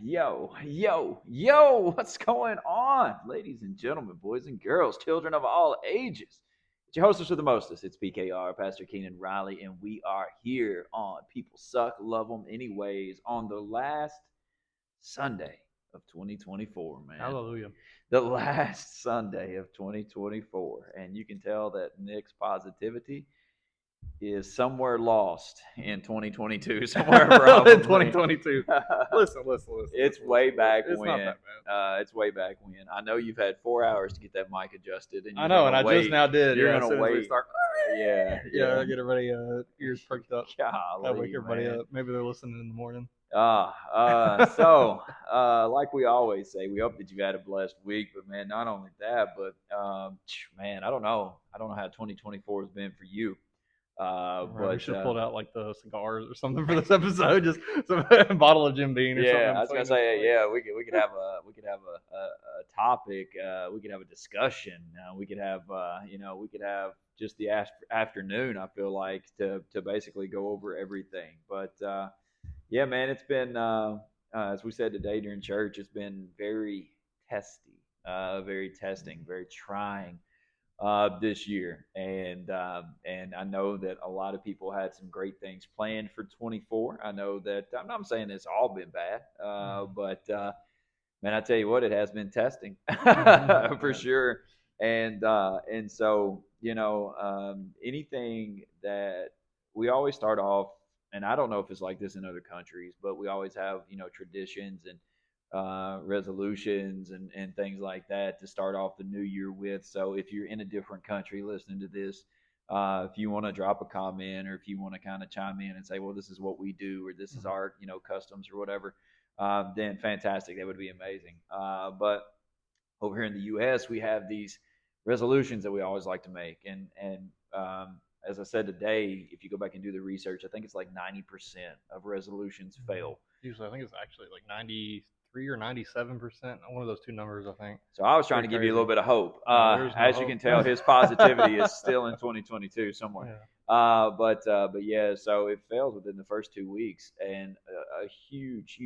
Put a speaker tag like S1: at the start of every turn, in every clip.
S1: yo, what's going on, ladies and gentlemen, boys and girls, children of all ages? It's your hostess with the mostest. It's PKR, Pastor Keenan Riley, and we are here on People Suck, Love Them Anyways on the last Sunday of 2024, man.
S2: Hallelujah.
S1: The last Sunday of 2024. And you can tell that Nick's positivity is somewhere lost in 2022, somewhere probably.
S2: 2022. Listen.
S1: It's way back
S2: It's
S1: when.
S2: not that bad.
S1: It's way back when. I know you've had 4 hours to get that mic adjusted, and
S2: I know, and I
S1: wait.
S2: just now did.
S1: You're
S2: as
S1: gonna
S2: soon as we
S1: wait.
S2: start.
S1: Yeah.
S2: Get everybody ears perked up.
S1: Golly,
S2: That wake everybody
S1: man.
S2: up. Maybe they're listening in the morning.
S1: So like we always say, we hope that you've had a blessed week. But man, not only that, but man, I don't know how 2024 has been for you.
S2: We should have
S1: but
S2: pulled out like the cigars or something for this episode. Just some bottle of Jim Beam or something.
S1: Yeah, I was gonna say, yeah, we could have a topic. We could have a discussion. We could have just the afternoon. I feel like to basically go over everything. But yeah, man, it's been as we said today during church, it's been very testy, very testing, very trying this year, and I know that a lot of people had some great things planned for 24. I know that I'm not saying it's all been bad, but man, I tell you what, it has been testing for sure, and so anything that we always start off, and I don't know if it's like this in other countries, but we always have traditions and resolutions and things like that to start off the new year with. So if you're in a different country listening to this, if you want to drop a comment or if you want to kind of chime in and say, well, this is what we do or this is our customs or whatever, then fantastic. That would be amazing. But over here in the U.S., we have these resolutions that we always like to make, and as I said today, if you go back and do the research, I think it's like 90% of resolutions fail.
S2: Usually, I think it's actually like 93 or 97%. One of those two numbers, I think.
S1: So I was trying to give you a little bit of hope.
S2: No
S1: as you
S2: hope.
S1: can tell, his positivity is still in 2022 somewhere.
S2: Yeah.
S1: But yeah, so it fails within the first 2 weeks, and a huge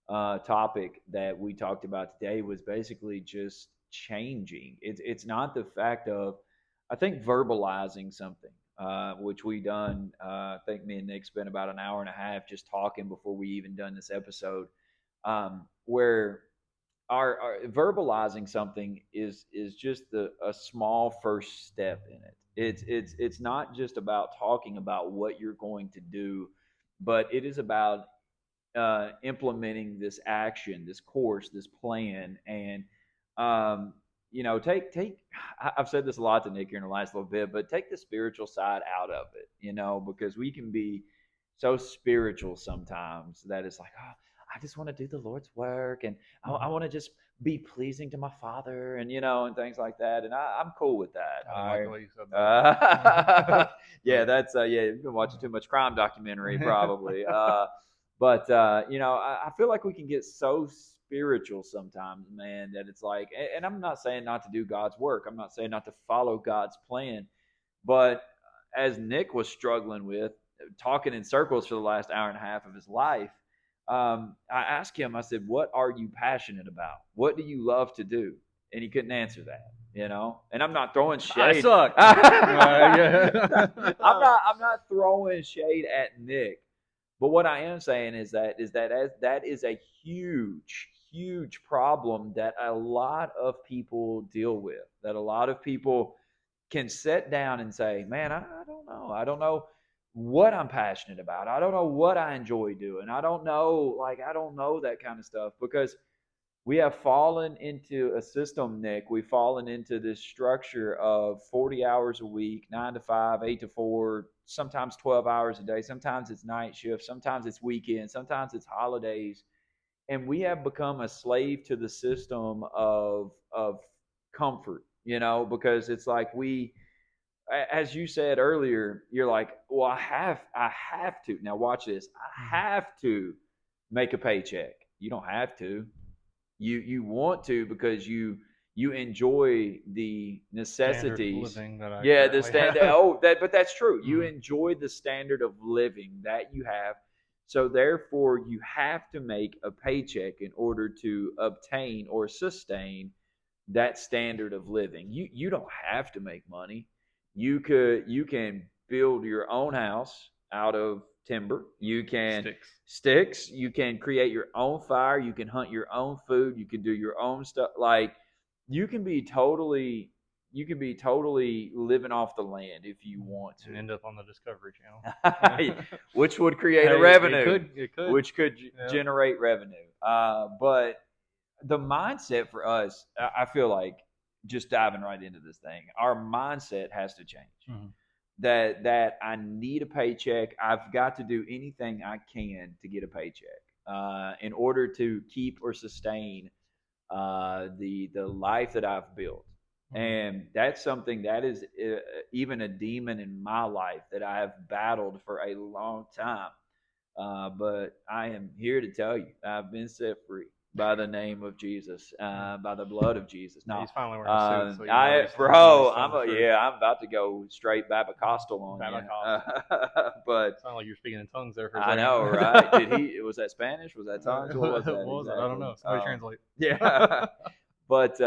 S1: topic that we talked about today was basically just changing. It's not the fact of, I think, verbalizing something, which we done. I think me and Nick spent about an hour and a half just talking before we even done this episode, where our verbalizing something is just a small first step in it. It's not just about talking about what you're going to do, but it is about implementing this action, this course, this plan, and take. I've said this a lot to Nick here in the last little bit, but take the spiritual side out of it, because we can be so spiritual sometimes that it's like, oh, I just want to do the Lord's work, and I want to just be pleasing to my Father, and and things like that, and I'm cool with that.
S2: I like the way you said that.
S1: Yeah, that's you've been watching too much crime documentary probably. But I feel like we can get so spiritual sometimes, man, that it's like, and I'm not saying not to do God's work. I'm not saying not to follow God's plan, but as Nick was struggling with, talking in circles for the last hour and a half of his life, I asked him, I said, what are you passionate about? What do you love to do? And he couldn't answer that, and I'm not throwing shade.
S2: I suck.
S1: I'm not throwing shade at Nick. But what I am saying is that is a huge problem that a lot of people deal with. That a lot of people can sit down and say, "Man, I don't know. I don't know what I'm passionate about. I don't know what I enjoy doing. I don't know that kind of stuff," because we have fallen into a system, Nick. We've fallen into this structure of 40 hours a week, 9 to 5, 8 to 4, sometimes 12 hours a day. Sometimes it's night shift. Sometimes it's weekends. Sometimes it's holidays. And we have become a slave to the system of comfort, because it's like as you said earlier, you're like, well, I have to. Now watch this. I have to make a paycheck. You don't have to. You want to because you enjoy the necessities.
S2: Standard living that
S1: the standard. But that's true. You enjoy the standard of living that you have. So therefore, you have to make a paycheck in order to obtain or sustain that standard of living. You don't have to make money. You can build your own house out of timber. You can sticks. You can create your own fire. You can hunt your own food. You can do your own stuff. Like you can be totally living off the land if you want to.
S2: And end up on the Discovery Channel.
S1: Which would create a revenue. It could. Which could generate revenue. But the mindset for us, I feel like, just diving right into this thing, our mindset has to change.
S2: Mm-hmm.
S1: That I need a paycheck. I've got to do anything I can to get a paycheck in order to keep or sustain the life that I've built. And that's something that is even a demon in my life that I have battled for a long time. But I am here to tell you, I've been set free by the name of Jesus, by the blood of Jesus.
S2: No, he's finally wearing a suit. So
S1: I'm about to go straight Babacostal on you. But
S2: sound like you're speaking in tongues there for a
S1: second.
S2: second.
S1: I know, right? Was that Spanish? Was that tongues? What was that?
S2: What was exactly? I don't know. Somebody translate.
S1: Yeah. But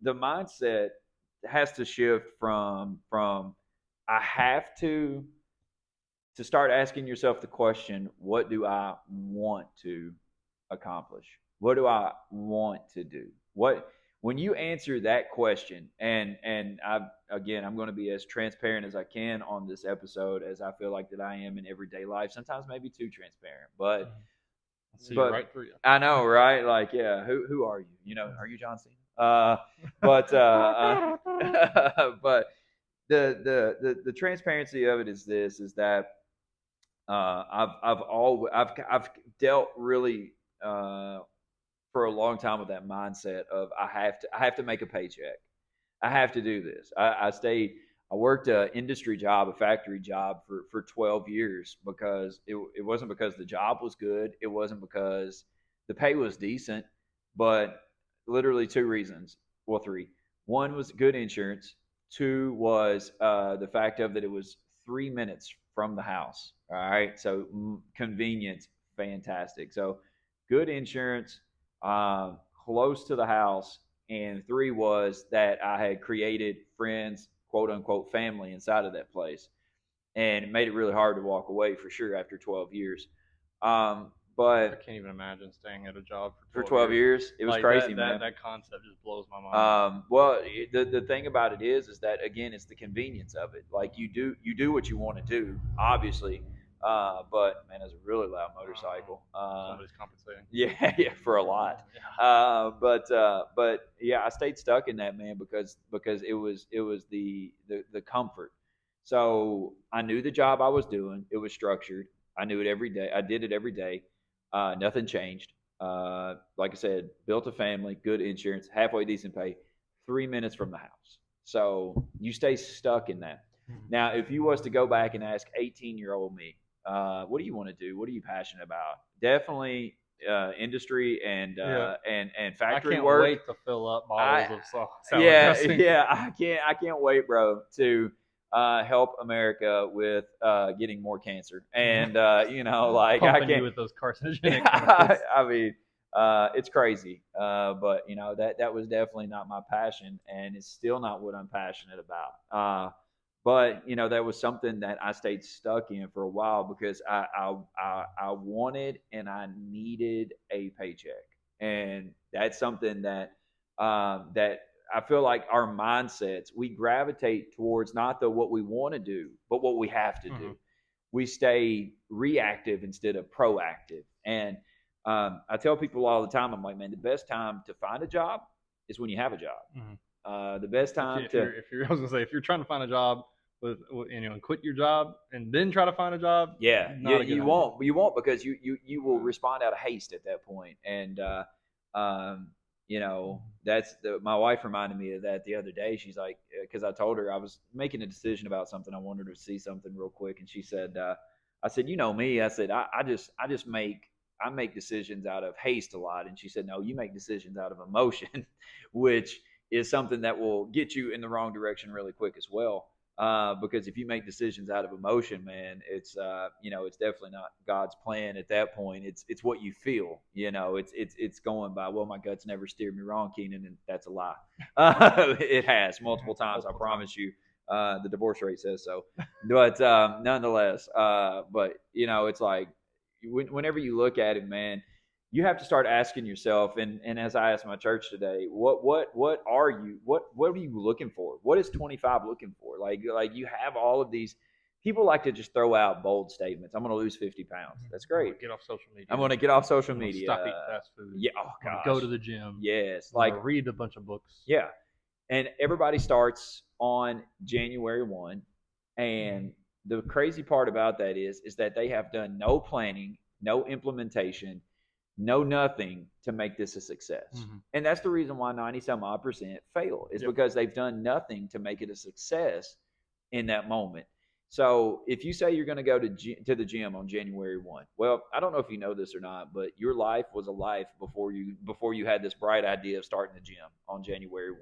S1: the mindset has to shift from I have to start asking yourself the question, what do I want to accomplish? What do I want to do? When you answer that question, and I'm going to be as transparent as I can on this episode as I feel like that I am in everyday life. Sometimes maybe too transparent, but
S2: right through you.
S1: I know, right? Like, yeah, who are you? You know, are you John Cena? But the transparency of it is that I've dealt really for a long time with that mindset of I have to make a paycheck. I have to do this. I worked an industry job, a factory job for 12 years because it wasn't because the job was good. It wasn't because the pay was decent, but literally two reasons. Well, three. One was good insurance. Two was the fact of that it was 3 minutes from the house. All right. So convenience, fantastic. So good insurance, close to the house. And three was that I had created friends, quote unquote, family inside of that place. And it made it really hard to walk away for sure after 12 years. But
S2: I can't even imagine staying at a job
S1: for 12 years. It was like crazy, man.
S2: That concept just blows my mind.
S1: Well, the thing about it is that again, it's the convenience of it. Like you do what you want to do, obviously. But man, it's a really loud motorcycle.
S2: Somebody's compensating.
S1: Yeah, for a lot. Yeah. But yeah, I stayed stuck in that, man, because it was the comfort. So I knew the job I was doing. It was structured. I knew it every day. I did it every day. Nothing changed. Like I said, built a family, good insurance, halfway decent pay, 3 minutes from the house. So you stay stuck in that. Now, if you was to go back and ask 18-year-old me, what do you want to do? What are you passionate about? Definitely industry and factory work.
S2: I can't wait to fill up bottles of sauce.
S1: I can't wait, bro, to help America with getting more cancer. And like
S2: pumping
S1: I can't
S2: you with those carcinogenic chemicals.
S1: I mean, it's crazy. But that was definitely not my passion, and it's still not what I'm passionate about. But that was something that I stayed stuck in for a while because I wanted and I needed a paycheck, and that's something that I feel like our mindsets, we gravitate towards not what we want to do, but what we have to do. We stay reactive instead of proactive. And I tell people all the time, I'm like, man, the best time to find a job is when you have a job. The best time
S2: if you're trying to find a job and quit your job and then try to find a job,
S1: you won't because you will respond out of haste at that point. And that's my wife reminded me of that the other day. She's like, because I told her I was making a decision about something. I wanted her to see something real quick, and she said, I said, you know me. I said, I just make decisions out of haste a lot. And she said, no, you make decisions out of emotion, which is something that will get you in the wrong direction really quick as well. Because if you make decisions out of emotion, man, it's it's definitely not God's plan at that point. It's what you feel. It's going by, well, my guts never steered me wrong, Keenan, and that's a lie. It has multiple times. I promise you. The divorce rate says so, but nonetheless, it's like whenever you look at it, man, you have to start asking yourself, and as I asked my church today, what are you looking for? What is 25 looking for? Like you have all of these people like to just throw out bold statements. I'm going to lose 50 pounds. That's great.
S2: Get off social media.
S1: I'm going to get off social media.
S2: Stop eating fast food.
S1: Yeah. Oh gosh.
S2: Go to the gym.
S1: Yes.
S2: Like read a bunch of books.
S1: Yeah. And everybody starts on January 1. And the crazy part about that is that they have done no planning, no implementation, no nothing to make this a success. And that's the reason why 90-some odd percent fail, is because they've done nothing to make it a success in that moment. So if you say you're going to go to the gym on January 1, well, I don't know if you know this or not, but your life was a life before you had this bright idea of starting the gym on January 1.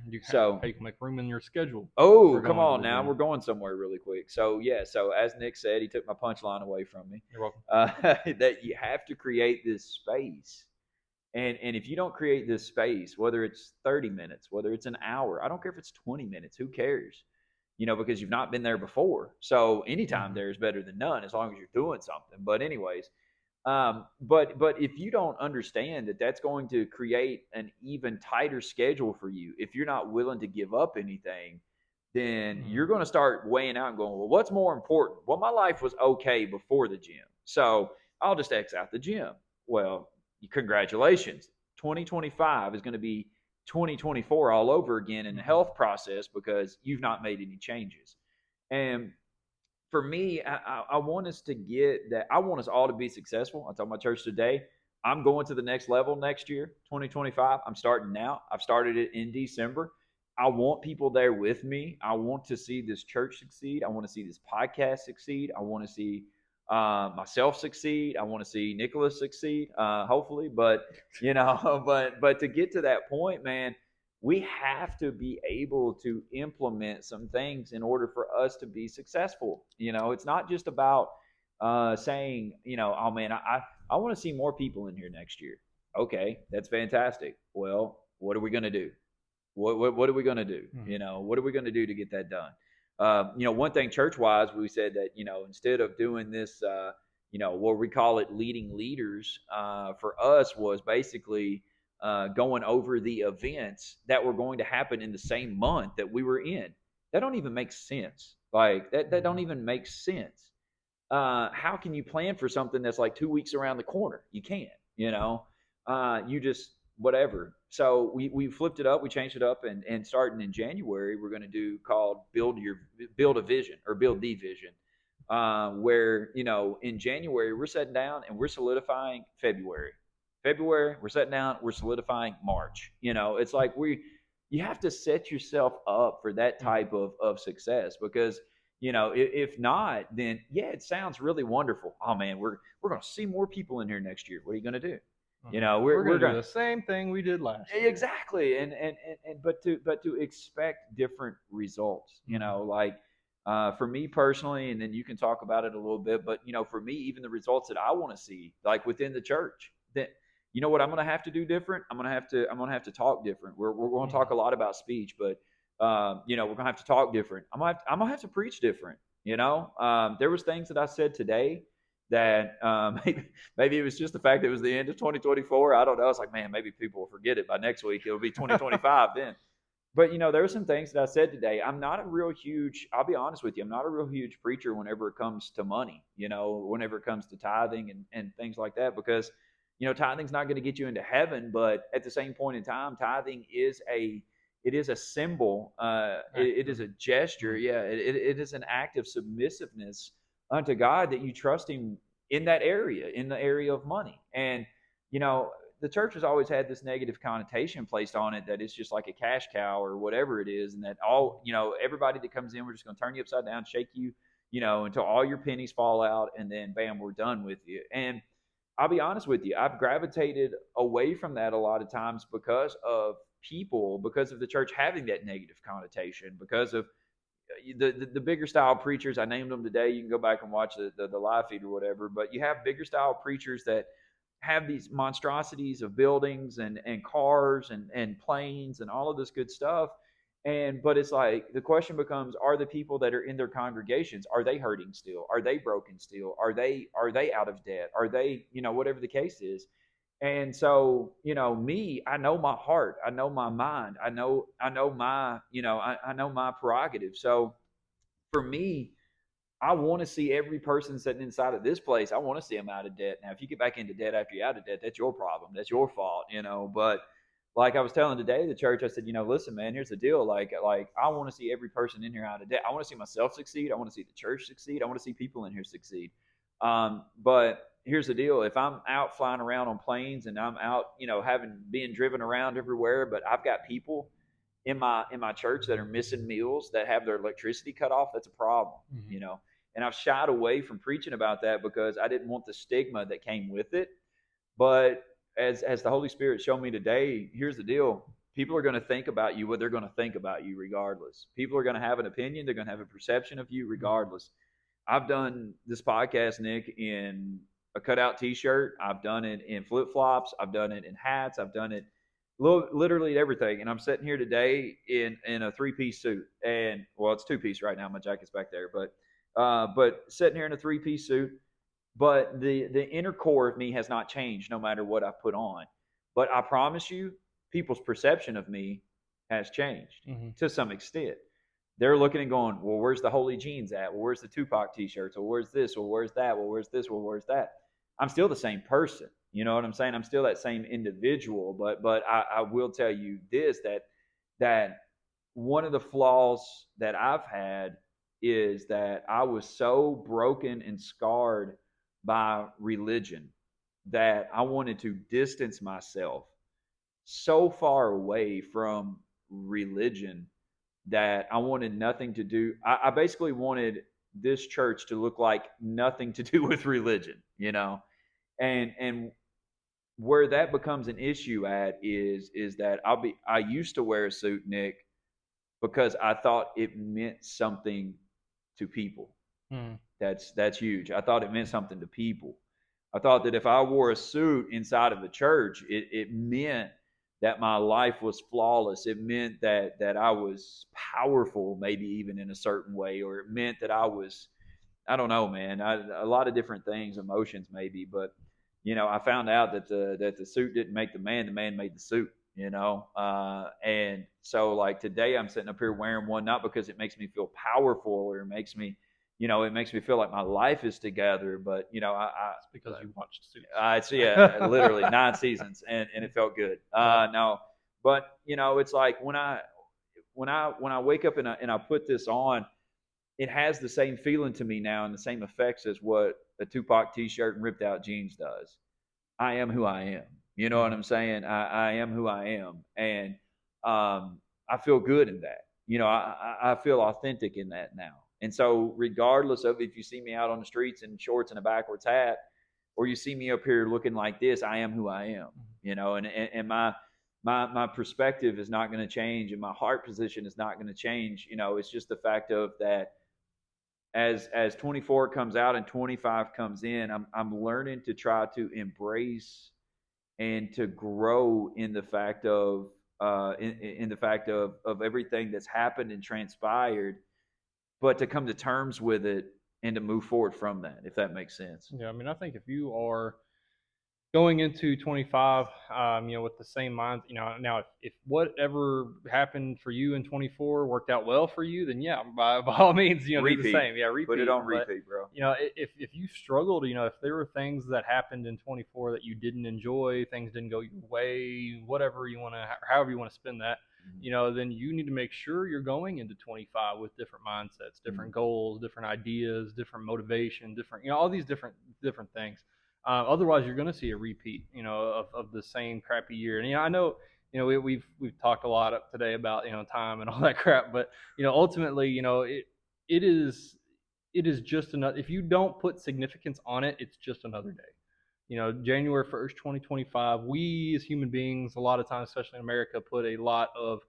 S2: You can make room in your schedule.
S1: Oh, come on now. We're going somewhere really quick. So, so as Nick said, he took my punchline away from me.
S2: You're welcome.
S1: That you have to create this space. And if you don't create this space, whether it's 30 minutes, whether it's an hour, I don't care if it's 20 minutes, who cares? Because you've not been there before. So anytime there is better than none, as long as you're doing something. But anyways, but if you don't understand that that's going to create an even tighter schedule for you, if you're not willing to give up anything, then you're going to start weighing out and going, well, what's more important? Well, my life was okay before the gym, so I'll just X out the gym. Well, congratulations. 2025 is going to be 2024 all over again in the health process because you've not made any changes. And for me, I want us to get that. I want us all to be successful. I told my church today, I'm going to the next level next year, 2025. I'm starting now. I've started it in December. I want people there with me. I want to see this church succeed. I want to see this podcast succeed. I want to see myself succeed. I want to see Nicholas succeed, hopefully. But, but to get to that point, man, we have to be able to implement some things in order for us to be successful. It's not just about saying, oh man, I want to see more people in here next year. Okay, that's fantastic. Well, what are we going to do? What are we going to do? What are we going to do to get that done? One thing church-wise, we said that, instead of doing this, what we call it leading leaders, for us was basically going over the events that were going to happen in the same month that we were in. That don't even make sense. Like that don't even make sense. How can you plan for something that's like 2 weeks around the corner? You can't, you just whatever. So we flipped it up, we changed it up, and starting in January, we're going to do called build the vision, where, in January, we're sitting down and we're solidifying February, we're sitting down, we're solidifying March. It's like you have to set yourself up for that type of success, because, if not, then it sounds really wonderful. Oh man, we're going to see more people in here next year. What are you going to do?
S2: We're going to do the same thing we did last year.
S1: Exactly. But to expect different results, for me personally, and then you can talk about it a little bit, but, for me, even the results that I want to see, like within the church, that, what I'm going to have to do different. I'm going to have to talk different. We're going to talk a lot about speech, but, we're going to have to talk different. I'm going to have to preach different. There was things that I said today that maybe it was just the fact that it was the end of 2024. I don't know. It's like, man, maybe people will forget it by next week. It'll be 2025 then. But, there were some things that I said today. I'll be honest with you, I'm not a real huge preacher whenever it comes to money, whenever it comes to tithing and things like that, because, tithing's not going to get you into heaven. But at the same point in time, tithing is a symbol. It is a gesture. Yeah, it is an act of submissiveness unto God, that you trust Him in that area, in the area of money. And, the church has always had this negative connotation placed on it, that it's just like a cash cow or whatever it is. And that everybody that comes in, we're just going to turn you upside down, shake you, until all your pennies fall out, and then bam, we're done with you. And I'll be honest with you, I've gravitated away from that a lot of times because of the church having that negative connotation, because of the bigger style preachers, I named them today. You can go back and watch the live feed or whatever. But you have bigger style preachers that have these monstrosities of buildings and cars and planes and all of this good stuff. But it's like the question becomes: are the people that are in their congregations, are they hurting still? Are they broken still? Are they out of debt? Are they, whatever the case is? And so, me, I know my heart, I know my mind, I know my, I know my prerogative. So for me, I want to see every person sitting inside of this place. I want to see them out of debt. Now, if you get back into debt after you're out of debt, that's your problem. That's your fault. But like I was telling today, the church, I said, listen, man, here's the deal. Like I want to see every person in here out of debt. I want to see myself succeed. I want to see the church succeed. I want to see people in here succeed. But here's the deal: if I'm out flying around on planes and I'm out, being driven around everywhere, but I've got people in my church that are missing meals, that have their electricity cut off, that's a problem. And I've shied away from preaching about that because I didn't want the stigma that came with it. But as the Holy Spirit showed me today, here's the deal: people are going to think about you what they're going to think about you regardless. People are going to have an opinion, they're going to have a perception of you regardless. I've done this podcast, Nick, in a cutout T-shirt. I've done it in flip-flops. I've done it in hats. I've done it literally everything. And I'm sitting here today in a 3-piece suit. And well, it's 2-piece right now. My jacket's back there, but sitting here in a 3-piece suit. But the inner core of me has not changed, no matter what I put on. But I promise you, people's perception of me has changed to some extent. They're looking and going, well, where's the holy jeans at? Well, where's the Tupac T-shirts? Well, where's this? Well, where's that? Well, where's this? Well, where's that? I'm still the same person. You know what I'm saying? I'm still that same individual. But I will tell you this: that one of the flaws that I've had is that I was so broken and scarred by religion that I wanted to distance myself so far away from religion that I wanted nothing to do. I basically wanted this church to look like nothing to do with religion. And where that becomes an issue at is that I used to wear a suit, Nick, because I thought it meant something to people. That's huge. I thought it meant something to people. I thought that if I wore a suit inside of the church, it meant that my life was flawless. It meant that I was powerful, maybe even in a certain way, or it meant that I was, I don't know, man, a lot of different things, emotions maybe. But I found out that the suit didn't make the man made the suit. And so like today I'm sitting up here wearing one, not because it makes me feel powerful or it makes me feel like my life is together, but
S2: It's because you watched Suits.
S1: It's literally 9 seasons, and it felt good. No, but it's like when I wake up and I put this on, it has the same feeling to me now and the same effects as what a Tupac T-shirt and ripped out jeans does. I am who I am. You know what I'm saying? I am who I am, and I feel good in that. I feel authentic in that now. And so, regardless of if you see me out on the streets in shorts and a backwards hat, or you see me up here looking like this, I am who I am. And my perspective is not going to change, and my heart position is not going to change. It's just the fact of that. As 24 comes out and 25 comes in, I'm learning to try to embrace and to grow in the fact of in the fact of everything that's happened and transpired, but to come to terms with it and to move forward from that, if that makes sense.
S2: Yeah, I mean, I think if you are going into 25, with the same mind, now if whatever happened for you in 24 worked out well for you, then yeah, by all means, do the same. Yeah, repeat.
S1: Put it on repeat, bro.
S2: If you struggled, if there were things that happened in 24 that you didn't enjoy, things didn't go your way, whatever you want to, however you want to spend that, then you need to make sure you're going into 25 with different mindsets, different goals, different ideas, different motivation, different, all these different things. Otherwise, you're going to see a repeat, of the same crappy year. And I know, we've talked a lot up today about time and all that crap, but ultimately, it is just another. If you don't put significance on it, it's just another day. January 1st, 2025. We as human beings, a lot of times, especially in America, put a lot of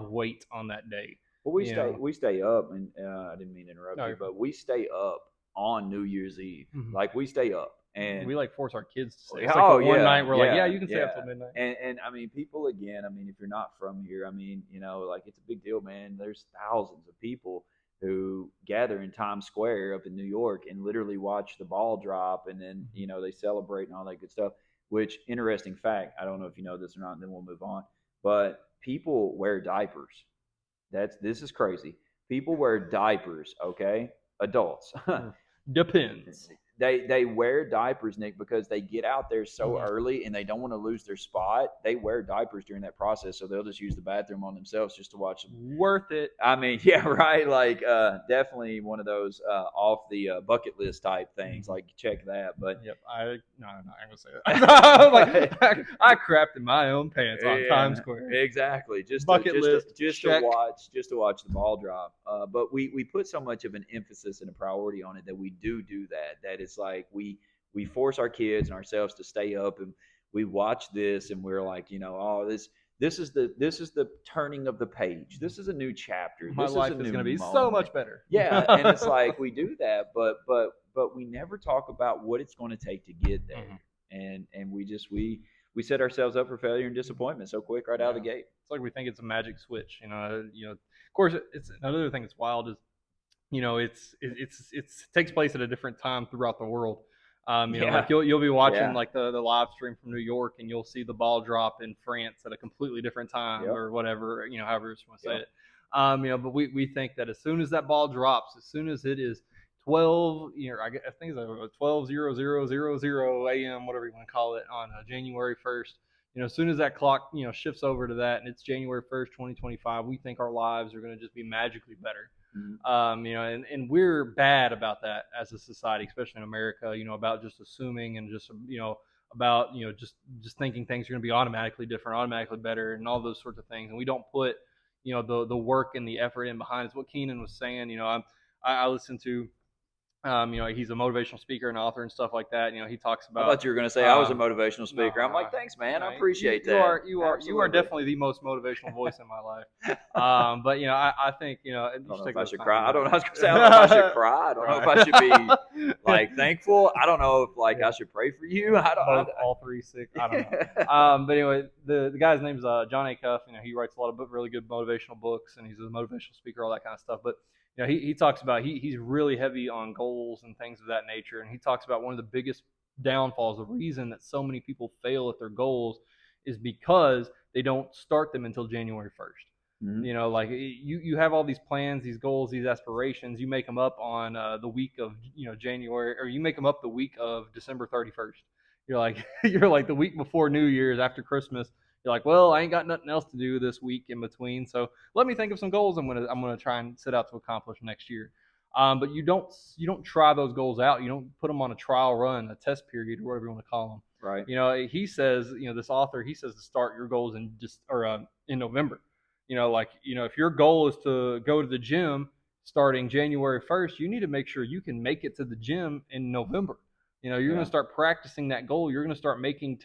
S2: weight on that day.
S1: Well,
S2: you know.
S1: we stay up, and I didn't mean to interrupt
S2: No,
S1: you,
S2: you're fine.
S1: but we stay up on New Year's Eve.
S2: Mhm.
S1: Like we stay up, and
S2: We like force our kids to stay. It's like the
S1: oh
S2: one
S1: yeah,
S2: night we're like, yeah,
S1: yeah,
S2: you can stay up
S1: yeah.
S2: till midnight.
S1: And I mean, people again. I mean, if you're not from here, I mean, you know, like it's a big deal, man. There's thousands of people who gather in Times Square up in New York and literally watch the ball drop, and then you know they celebrate and all that good stuff. Which interesting fact, I don't know if you know this or not, and then we'll move on. But people wear diapers. This is crazy. People wear diapers, okay? Adults.
S2: Depends.
S1: They wear diapers, Nick, because they get out there so
S2: Mhm.
S1: early and they don't want to lose their spot. They wear diapers during that process, so they'll just use the bathroom on themselves just to watch them.
S2: Worth it.
S1: I mean, yeah, right. Like, definitely one of those off the bucket list type things. Like, check that. But
S2: Yep. No, I'm gonna say that. Like, I crapped in my own pants on Times Square.
S1: Exactly.
S2: Bucket list,
S1: just
S2: check.
S1: to watch the ball drop. But we put so much of an emphasis and a priority on it that we do that. That it's like we force our kids and ourselves to stay up, and we watch this, and we're like, you know, oh, this is the turning of the page. This is a new chapter.
S2: My
S1: this
S2: life
S1: is
S2: is
S1: a
S2: going to
S1: new
S2: be
S1: moment.
S2: so much better.
S1: Yeah, and it's like we do that, but we never talk about what it's going to take to get there.
S2: Mhm.
S1: And we set ourselves up for failure and disappointment so quick right out of the gate.
S2: It's like we think it's a magic switch, you know. Of course, it's another thing that's wild is, you know, it takes place at a different time throughout the world. You know,
S1: Yeah.
S2: like you'll be watching
S1: Yeah.
S2: like the live stream from New York, and you'll see the ball drop in France at a completely different time
S1: Yep.
S2: or whatever, you know, however you want to say
S1: Yep.
S2: it. You know, but we think that as soon as that ball drops, as soon as it is 12, you know, I think it's 12:00:00 a.m., whatever you want to call it, on January 1st. You know, as soon as that clock, you know, shifts over to that, and it's January 1st, 2025, we think our lives are going to just be magically better.
S1: Mhm.
S2: You know, and we're bad about that as a society, especially in America. You know, about just assuming and just, you know, about, you know, just thinking things are going to be automatically different, automatically better, and all those sorts of things. And we don't put, you know, the work and the effort in behind. It's what Keenan was saying. You know, I listen to. You know, he's a motivational speaker and author and stuff like that. You know, he talks
S1: I
S2: about.
S1: thought you were going to say I was a motivational speaker.
S2: No,
S1: I'm like, thanks, man.
S2: no,
S1: I appreciate
S2: you
S1: that.
S2: You are
S1: Absolutely.
S2: definitely the most motivational voice in my life. But you know, I think, you know,
S1: I don't know if I should cry. I don't know. I was going to say I don't know if I should cry. I don't know if I should be like thankful. I don't know if like I should pray for you. I don't.
S2: All three, six. I don't know. But anyway, the guy's name is John Acuff. You know, he writes a lot of really good motivational books, and he's a motivational speaker, all that kind of stuff. But you know, he talks about he's really heavy on goals and things of that nature, and he talks about one of the biggest downfalls, the reason that so many people fail at their goals, is because they don't start them until January 1st.
S1: Mhm.
S2: You know, like you have all these plans, these goals, these aspirations. You make them up on the week of, you know, January, or you make them up the week of December 31st. You're like you're like the week before New Year's, after Christmas. You're like, well, I ain't got nothing else to do this week in between, so let me think of some goals I'm gonna try and set out to accomplish next year. But you don't try those goals out. You don't put them on a trial run, a test period, or whatever you want to call them.
S1: Right.
S2: You know, he says, you know, this author, he says to start your goals in November. You know, like, you know, if your goal is to go to the gym starting January 1st, you need to make sure you can make it to the gym in November. You know, you're going to start practicing that goal. You're going to start making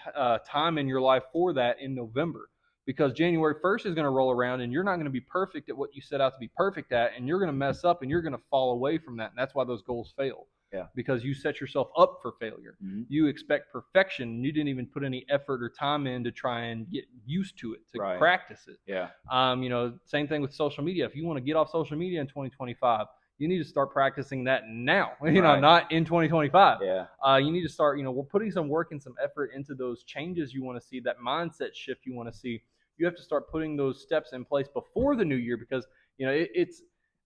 S2: time in your life for that in November, because January 1st is going to roll around and you're not going to be perfect at what you set out to be perfect at, and you're going to mess up and you're going to fall away from that. And that's why those goals fail.
S1: Yeah.
S2: Because you set yourself up for failure.
S1: Mm-hmm.
S2: You expect perfection, and you didn't even put any effort or time in to try and get used to it, to practice it.
S1: Yeah.
S2: You know, same thing with social media. If you want to get off social media in 2025, you need to start practicing that now, you know, not in 2025.
S1: Yeah.
S2: You need to start, you know, we're putting some work and some effort into those changes you want to see, that mindset shift you want to see. You have to start putting those steps in place before the new year, because, you know,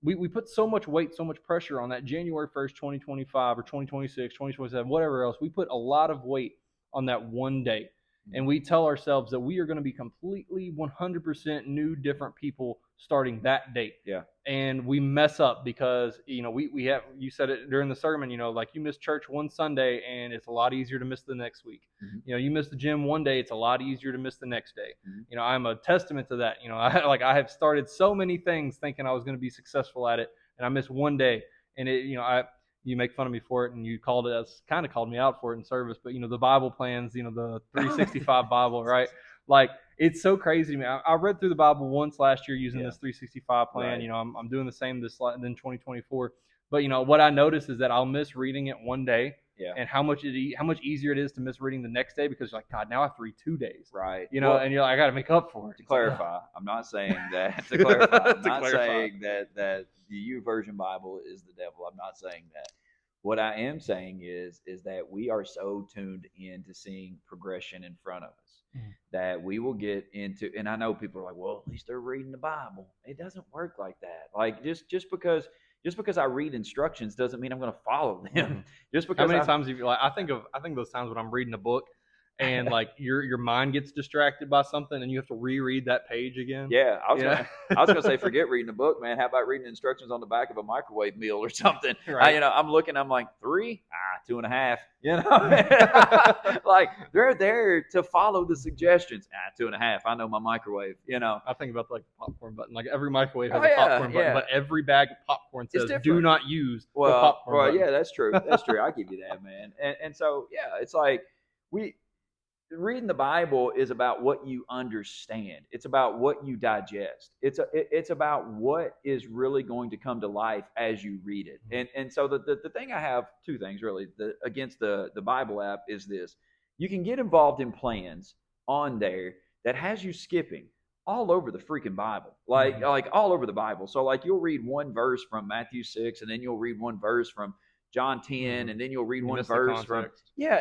S2: we put so much weight, so much pressure on that January 1st, 2025 or 2026, 2027, whatever else. We put a lot of weight on that one day. And we tell ourselves that we are going to be completely 100% new, different people starting that date.
S1: Yeah.
S2: And we mess up because, you know, we have, you said it during the sermon, you know, like you miss church one Sunday and it's a lot easier to miss the next week.
S1: Mm-hmm.
S2: You know, you miss the gym one day, it's a lot easier to miss the next day.
S1: Mm-hmm.
S2: You know, I'm a testament to that. You know, I have started so many things thinking I was going to be successful at it, and I missed one day. And it, you know, you make fun of me for it, and you called me out for it in service, but, you know, the Bible plans, you know, the 365 Bible, right? Like, it's so crazy to me. I read through the Bible once last year using
S1: Yeah.
S2: this 365 plan.
S1: Right.
S2: You know, I'm doing the same this in 2024. But you know what I notice is that I'll miss reading it one day,
S1: Yeah.
S2: and how much easier it is to miss reading the next day because you're like, God, now I have to read 2 days.
S1: Right.
S2: You know,
S1: Well,
S2: and you're like, I got to make up for it.
S1: to
S2: It's like,
S1: clarify, I'm not saying that. To clarify, I'm
S2: To
S1: not
S2: clarify.
S1: saying that the YouVersion Bible is the devil. I'm not saying that. What I am saying is that we are so tuned in to seeing progression in front of us that we will get into. And I know people are like, "Well, at least they're reading the Bible." It doesn't work like that. Like just because I read instructions doesn't mean I'm going to follow them. Just
S2: How
S1: because
S2: many times have you like? I think those times when I'm reading a book, and like your mind gets distracted by something, and you have to reread that page again.
S1: Yeah, I was
S2: Yeah.
S1: gonna say forget reading a book, man. How about reading instructions on the back of a microwave meal or something?
S2: Right.
S1: I'm looking, I'm like 3, 2.5. You know, like they're there to follow the suggestions. 2.5. I know my microwave. You know,
S2: I think about like the popcorn button. Like every microwave has
S1: Oh,
S2: a
S1: yeah,
S2: popcorn button,
S1: yeah.
S2: but every bag of popcorn says
S1: different.
S2: do not use the
S1: well,
S2: popcorn button.
S1: yeah, that's true. That's true. I give you that, man. And so yeah, it's like we reading the Bible is about what you understand. It's about what you digest. It's about what is really going to come to life as you read it. And so the thing I have, two things really against the Bible app is this: you can get involved in plans on there that has you skipping all over the freaking Bible, like all over the Bible. So like you'll read one verse from Matthew 6, and then you'll read one verse from John 10, and then you'll read one verse from yeah.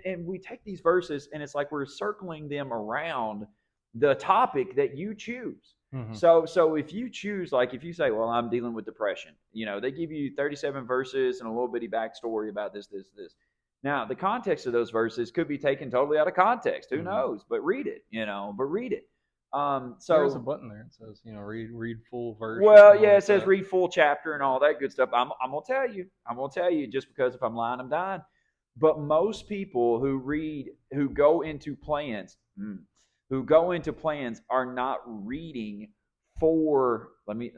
S1: And we take these verses, and it's like we're circling them around the topic that you choose. So if you choose, like if you say, well, I'm dealing with depression, they give you 37 verses and a little bitty backstory about this. Now, the context of those verses could be taken totally out of context. Who knows? But read it, but read it. So
S2: there's a button there. It says, read full verse.
S1: Well, yeah, it says read full chapter and all that good stuff. I'm gonna tell you, just because if I'm lying, I'm dying. But most people who go into plans are not reading for.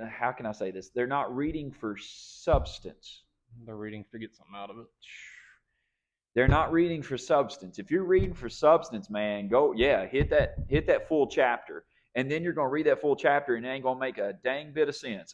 S1: How can I say this? They're not reading for substance.
S2: They're reading to get something out of it.
S1: They're not reading for substance. If you're reading for substance, man, hit that full chapter. And then you're going to read that full chapter and it ain't going to make a dang bit of sense.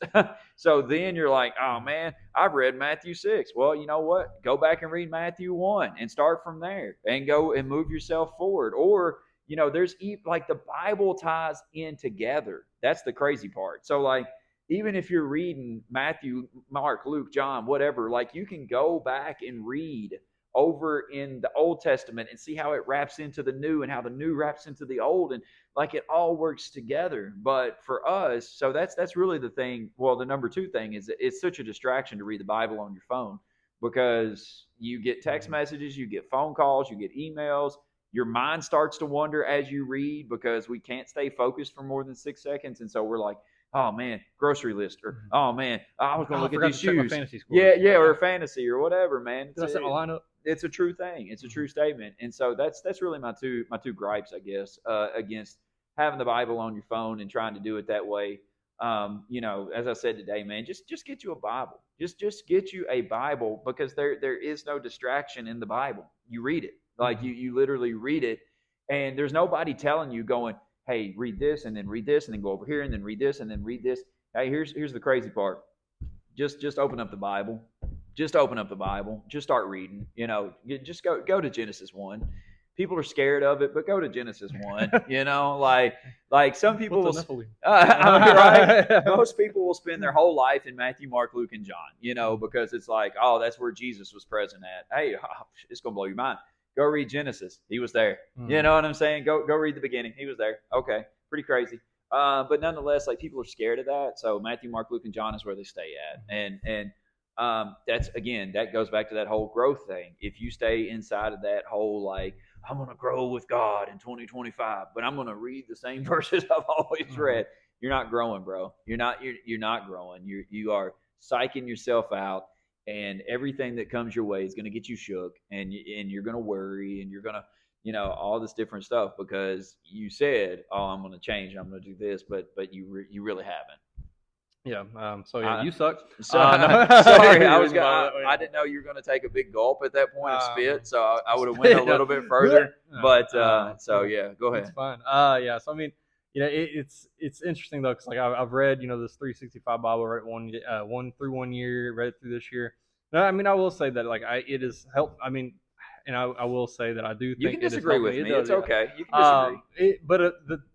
S1: So then you're like, oh man, I've read Matthew 6. Well, you know what? Go back and read Matthew 1 and start from there and go and move yourself forward. Or, there's like the Bible ties in together. That's the crazy part. So like, even if you're reading Matthew, Mark, Luke, John, whatever, like you can go back and read over in the Old Testament and see how it wraps into the New and how the New wraps into the Old, and like it all works together. But for us, so that's really the thing. Well, the number two thing is that it's such a distraction to read the Bible on your phone because you get text messages, you get phone calls, you get emails. Your mind starts to wander as you read because we can't stay focused for more than 6 seconds. And so we're like, oh man, grocery list, or oh man, I was going to look at these shoes. Or fantasy or whatever, man.
S2: Did I set my lineup?
S1: It's a true thing. It's a true statement. And so that's really my two gripes, I guess, against having the Bible on your phone and trying to do it that way. As I said today, man, just get you a Bible. Just get you a Bible because there is no distraction in the Bible. You read it. Like you literally read it, and there's nobody telling you going, hey, read this and then read this and then go over here and then read this and then read this. Hey, here's the crazy part. Just open up the Bible. Just open up the Bible. Just start reading. Just go to Genesis 1. People are scared of it, but go to Genesis 1. Like some people will. Right? Most people will spend their whole life in Matthew, Mark, Luke, and John. Because it's like, oh, that's where Jesus was present at. Hey, it's gonna blow your mind. Go read Genesis. He was there. You know what I'm saying? Go read the beginning. He was there. Okay, pretty crazy. But nonetheless, like people are scared of that. So Matthew, Mark, Luke, and John is where they stay at. And that goes back to that whole growth thing. If you stay inside of that whole like, I'm gonna grow with God in 2025, but I'm gonna read the same verses I've always read, you're not growing, bro. You're not growing. You are psyching yourself out. And everything that comes your way is going to get you shook, and you're going to worry, and you're going to, all this different stuff because you said, "Oh, I'm going to change. I'm going to do this," but you really haven't.
S2: Yeah. So yeah, you suck.
S1: So,
S2: No.
S1: sorry,
S2: Yeah.
S1: I didn't know you were going to take a big gulp at that point of spit, so I would have
S2: Spit.
S1: went a little bit further. But so
S2: Yeah,
S1: yeah, go
S2: it's
S1: ahead.
S2: fine. Yeah. So I mean, it's interesting though, because like I've read this 365 Bible, read one through 1 year, read it through this year. No, I mean I will say that like it has helped. I mean, and I will say that I do
S1: You
S2: think
S1: can
S2: it has
S1: disagree
S2: helped
S1: with
S2: me. It
S1: me.
S2: does,
S1: It's
S2: yeah.
S1: okay. You can disagree.
S2: But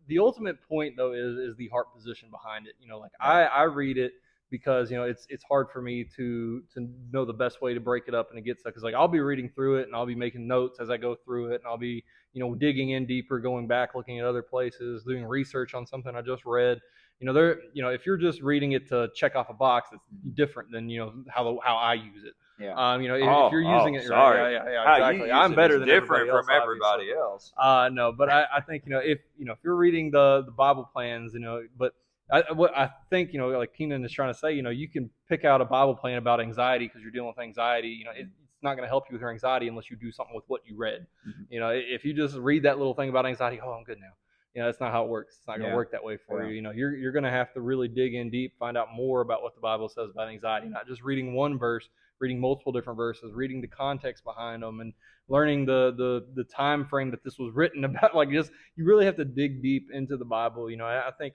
S2: the ultimate point though is the heart position behind it. Like
S1: Yeah.
S2: I read it because it's hard for me to know the best way to break it up and to get stuff, because like I'll be reading through it and I'll be making notes as I go through it, and I'll be digging in deeper, going back, looking at other places, doing research on something I just read. If you're just reading it to check off a box, it's different than how I use it.
S1: Yeah.
S2: If you're using it right,
S1: sorry.
S2: yeah,
S1: How you
S2: exactly.
S1: use
S2: I'm
S1: it
S2: better
S1: is
S2: than
S1: different
S2: everybody else,
S1: from everybody
S2: obviously.
S1: else.
S2: No, but I think if you're reading the Bible plans, but what I think like Keenan is trying to say, you can pick out a Bible plan about anxiety because you're dealing with anxiety. It's not going to help you with your anxiety unless you do something with what you read.
S1: Mhm.
S2: If you just read that little thing about anxiety, oh, I'm good now. That's not how it works. It's not going to
S1: Yeah.
S2: work that way for
S1: Yeah.
S2: you. You're going to have to really dig in deep, find out more about what the Bible says about anxiety, not just reading one verse, reading multiple different verses, reading the context behind them, and learning the time frame that this was written about. Like, just you really have to dig deep into the Bible. I think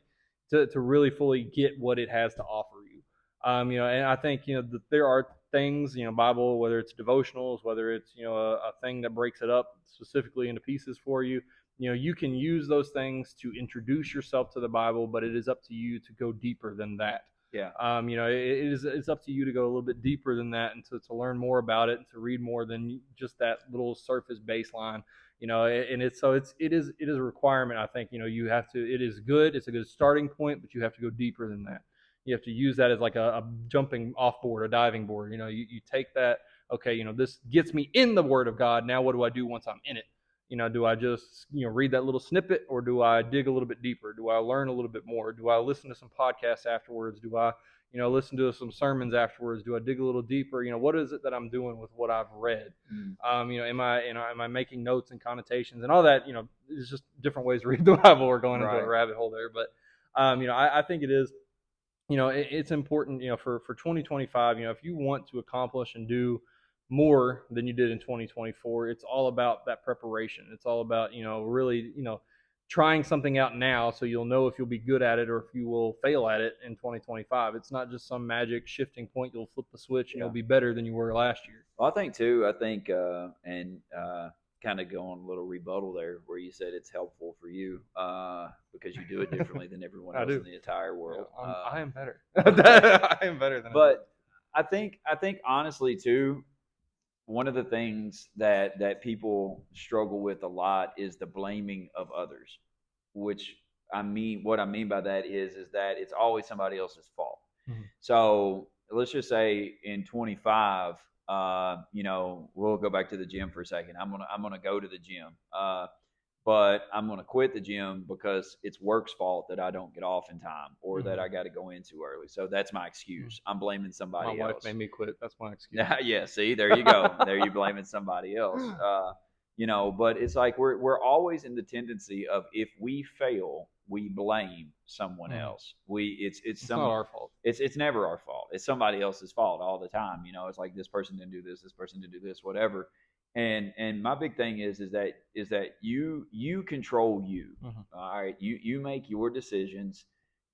S2: to really fully get what it has to offer you. And I think that there are things, Bible, whether it's devotionals, whether it's a thing that breaks it up specifically into pieces for you. You can use those things to introduce yourself to the Bible, but it is up to you to go deeper than that.
S1: Yeah.
S2: It's up to you to go a little bit deeper than that, and to learn more about it, and to read more than just that little surface baseline. And it is a requirement. I think you have to. It is good. It's a good starting point, but you have to go deeper than that. You have to use that as like a jumping off board, a diving board. You take that. Okay, this gets me in the Word of God. Now, what do I do once I'm in it? Do I just read that little snippet, or do I dig a little bit deeper? Do I learn a little bit more? Do I listen to some podcasts afterwards? Do I listen to some sermons afterwards? Do I dig a little deeper? What is it that I'm doing with what I've read? Am I making notes and connotations and all that? It's just different ways to read the Bible. We're going into a rabbit hole there, but I think it is. It's important. For 2025. If you want to accomplish and do more than you did in 2024, it's all about that preparation. It's all about really trying something out now, so you'll know if you'll be good at it or if you will fail at it in 2025. It's not just some magic shifting point. You'll flip the switch and you'll be better than you were last year.
S1: Well, I think too. And kind of go on a little rebuttal there, where you said it's helpful for you because you do it differently than everyone else in the entire world.
S2: Yeah, I am better. I am better than.
S1: But I think honestly too, one of the things that people struggle with a lot is the blaming of others, which what I mean by that is that it's always somebody else's fault.
S2: Mm-hmm.
S1: So let's just say in 25, we'll go back to the gym for a second. I'm gonna go to the gym, but I'm gonna quit the gym because it's work's fault that I don't get off in time, or that I got to go in too early. So that's my excuse. I'm blaming somebody else.
S2: My wife made me quit. That's my excuse.
S1: Yeah, see, there you go. There you blaming somebody else. But it's like we're always in the tendency of, if we fail, we blame someone else. It's
S2: not our fault.
S1: It's never our fault. It's somebody else's fault all the time. It's like, this person didn't do this person didn't do this, whatever. And my big thing is that you control you.
S2: Mm-hmm.
S1: All right, you make your decisions,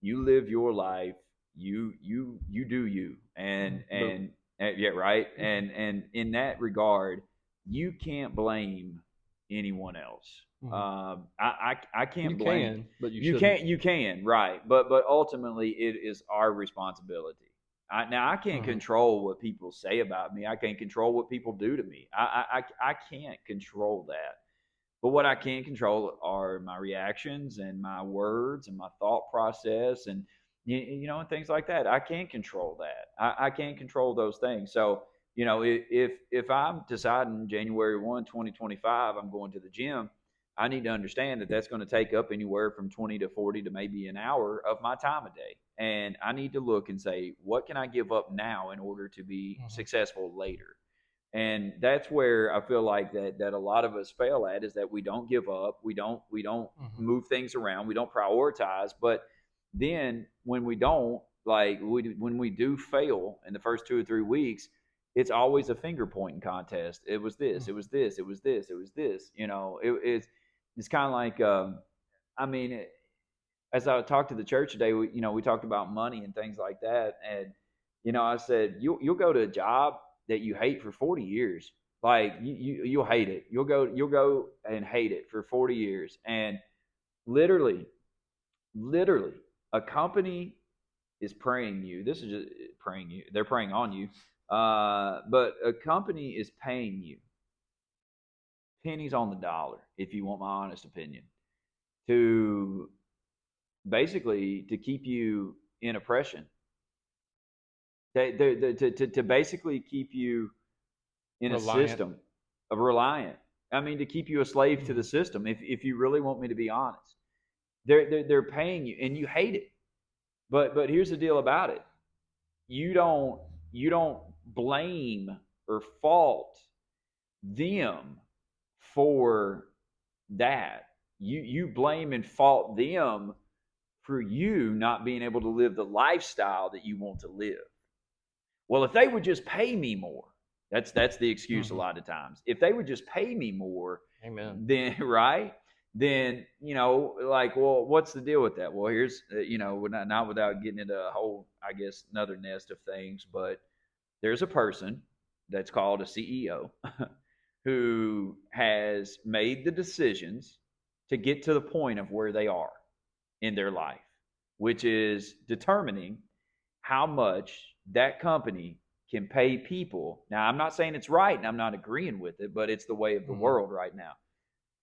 S1: you live your life, you do you, and yeah, right. And in that regard, you can't blame anyone else.
S2: Mm-hmm.
S1: I can't blame.
S2: But
S1: you can, right? But ultimately, it is our responsibility. I can't control what people say about me. I can't control what people do to me. I can't control that. But what I can control are my reactions and my words and my thought process, and and things like that. I can't control that. I can't control those things. So if I'm deciding January 1, 2025, I'm going to the gym, I need to understand that that's going to take up anywhere from 20 to 40 to maybe an hour of my time a day. And I need to look and say, what can I give up now in order to be successful later? And that's where I feel like that a lot of us fail at, is that we don't give up. We don't move things around. We don't prioritize. But then when we don't, like when we do fail in the first 2 or 3 weeks, it's always a finger pointing contest. It was this, it was this, it was this, it was this. It's kind of like, I mean, as I talked to the church today, we talked about money and things like that, and I said you'll go to a job that you hate for 40 years, like you'll hate it. You'll go and hate it for 40 years, and literally, literally, a company is praying you. This is just praying you. They're praying on you, but a company is paying you pennies on the dollar, if you want my honest opinion, to basically to keep you in oppression. To basically keep you in a
S2: Reliant.
S1: system of reliant. I mean, to keep you a slave to the system. If you really want me to be honest, they're paying you, and you hate it. But here's the deal about it: you don't blame or fault them for that. You blame and fault them for you not being able to live the lifestyle that you want to live. Well, if they would just pay me more, that's the excuse a lot of times. If they would just pay me more,
S2: Amen.
S1: then right, then like, well, what's the deal with that? Well, here's not without getting into a whole, I guess, another nest of things, but there's a person that's called a CEO who has made the decisions to get to the point of where they are in their life, which is determining how much that company can pay people. Now, I'm not saying it's right and I'm not agreeing with it, but it's the way of the world right now,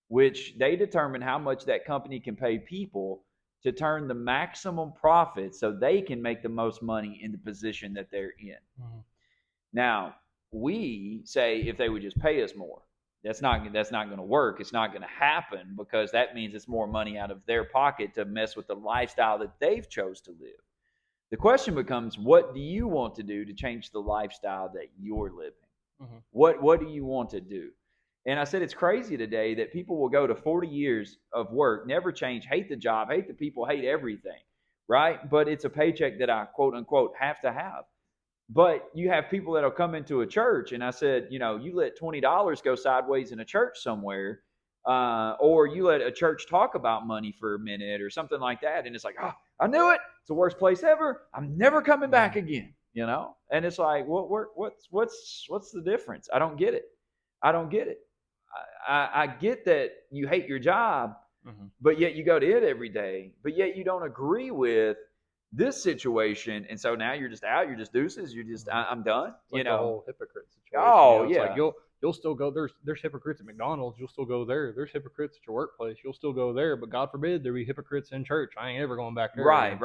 S1: which they determine how much that company can pay people to turn the maximum profit so they can make the most money in the position that they're in. Now, we say if they would just pay us more. That's not going to work. It's not going to happen, because that means it's more money out of their pocket to mess with the lifestyle that they've chose to live. The question becomes, what do you want to do to change the lifestyle that you're living? What do you want to do? And I said it's crazy today that people will go to 40 years of work, never change, hate the job, hate the people, hate everything, right? But it's a paycheck that I, quote unquote, have to have. But you have people that'll come into a church, and I said, you let $20 go sideways in a church somewhere, or you let a church talk about money for a minute or something like that, and it's like, oh, I knew it. It's the worst place ever. I'm never coming back again. And it's like, what's the difference? I don't get it. I don't get it. I get that you hate your job, but yet you go to it every day, but yet you don't agree with this situation, and so now you're just out. You're just deuces. You're just I'm done.
S2: It's like the whole hypocrite situation.
S1: Oh,
S2: it's
S1: yeah.
S2: Like you'll still go. There's hypocrites at McDonald's. You'll still go there. There's hypocrites at your workplace. You'll still go there. But God forbid there be hypocrites in church. I ain't ever going back there.
S1: Right.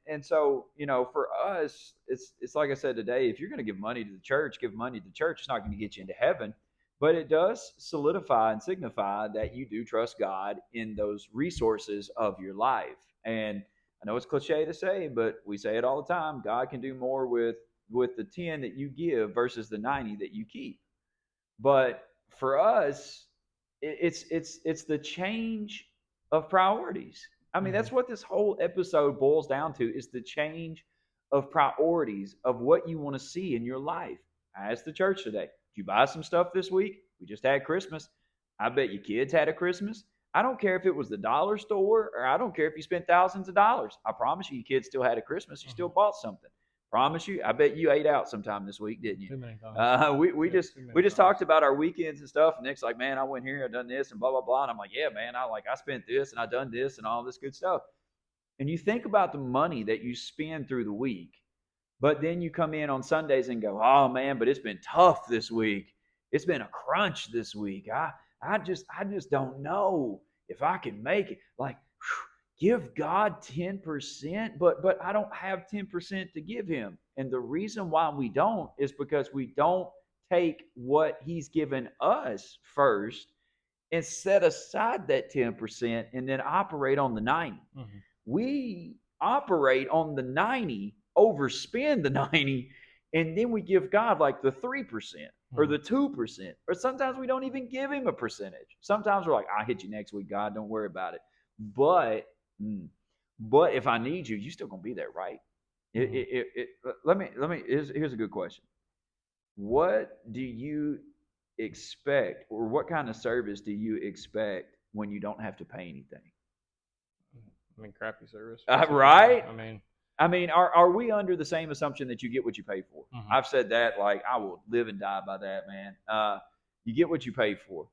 S1: And so for us, it's like I said today. If you're going to give money to the church, give money to the church. It's not going to get you into heaven, but it does solidify and signify that you do trust God in those resources of your life. And I know it's cliche to say, but we say it all the time. God can do more with the 10 that you give versus the 90 that you keep. But for us, it's the change of priorities. I mean, that's what this whole episode boils down to, is the change of priorities of what you want to see in your life. I asked the church today, did you buy some stuff this week? We just had Christmas. I bet your kids had a Christmas. I don't care if it was the dollar store, or I don't care if you spent thousands of dollars. I promise you, your kids still had a Christmas. You still bought something. Promise you. I bet you ate out sometime this week, didn't you?
S2: Too many times.
S1: We just talked about our weekends and stuff. And Nick's like, man, I went here, I done this, and blah blah blah. And I'm like, yeah, man, I spent this and I done this and all this good stuff. And you think about the money that you spend through the week, but then you come in on Sundays and go, oh man, but it's been tough this week. It's been a crunch this week. I just don't know if I can make it. Like, give God 10%, but I don't have 10% to give him. And the reason why we don't is because we don't take what he's given us first and set aside that 10% and then operate on the 90. We operate on the 90, overspend the 90, and then we give God like the 3% or the 2%, or sometimes we don't even give him a percentage. Sometimes we're like, I'll hit you next week, God, don't worry about it. But if I need you, you're still going to be there, right? Let me. Here's a good question. What do you expect, or what kind of service do you expect when you don't have to pay anything?
S2: I mean, crappy service.
S1: Right?
S2: I
S1: I
S2: mean,
S1: mean, are we under the same assumption that you get what you pay for?
S2: mhm.
S1: I've said that, like, I will live and die by that, man. You get what you pay for.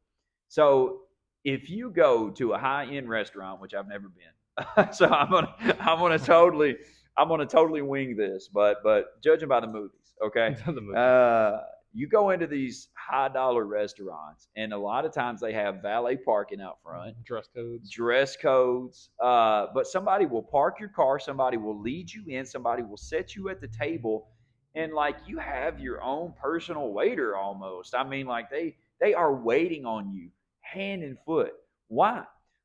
S1: So if you go to a high end restaurant, which I've never been, so I'm gonna totally wing this, but judging by the movies, okay.
S2: The movie.
S1: You go into these high dollar restaurants, and a lot of times they have valet parking out front, dress codes. But somebody will park your car, somebody will lead you in, somebody will set you at the table, and like you have your own personal waiter almost. I mean, like they are waiting on you hand and foot. Why?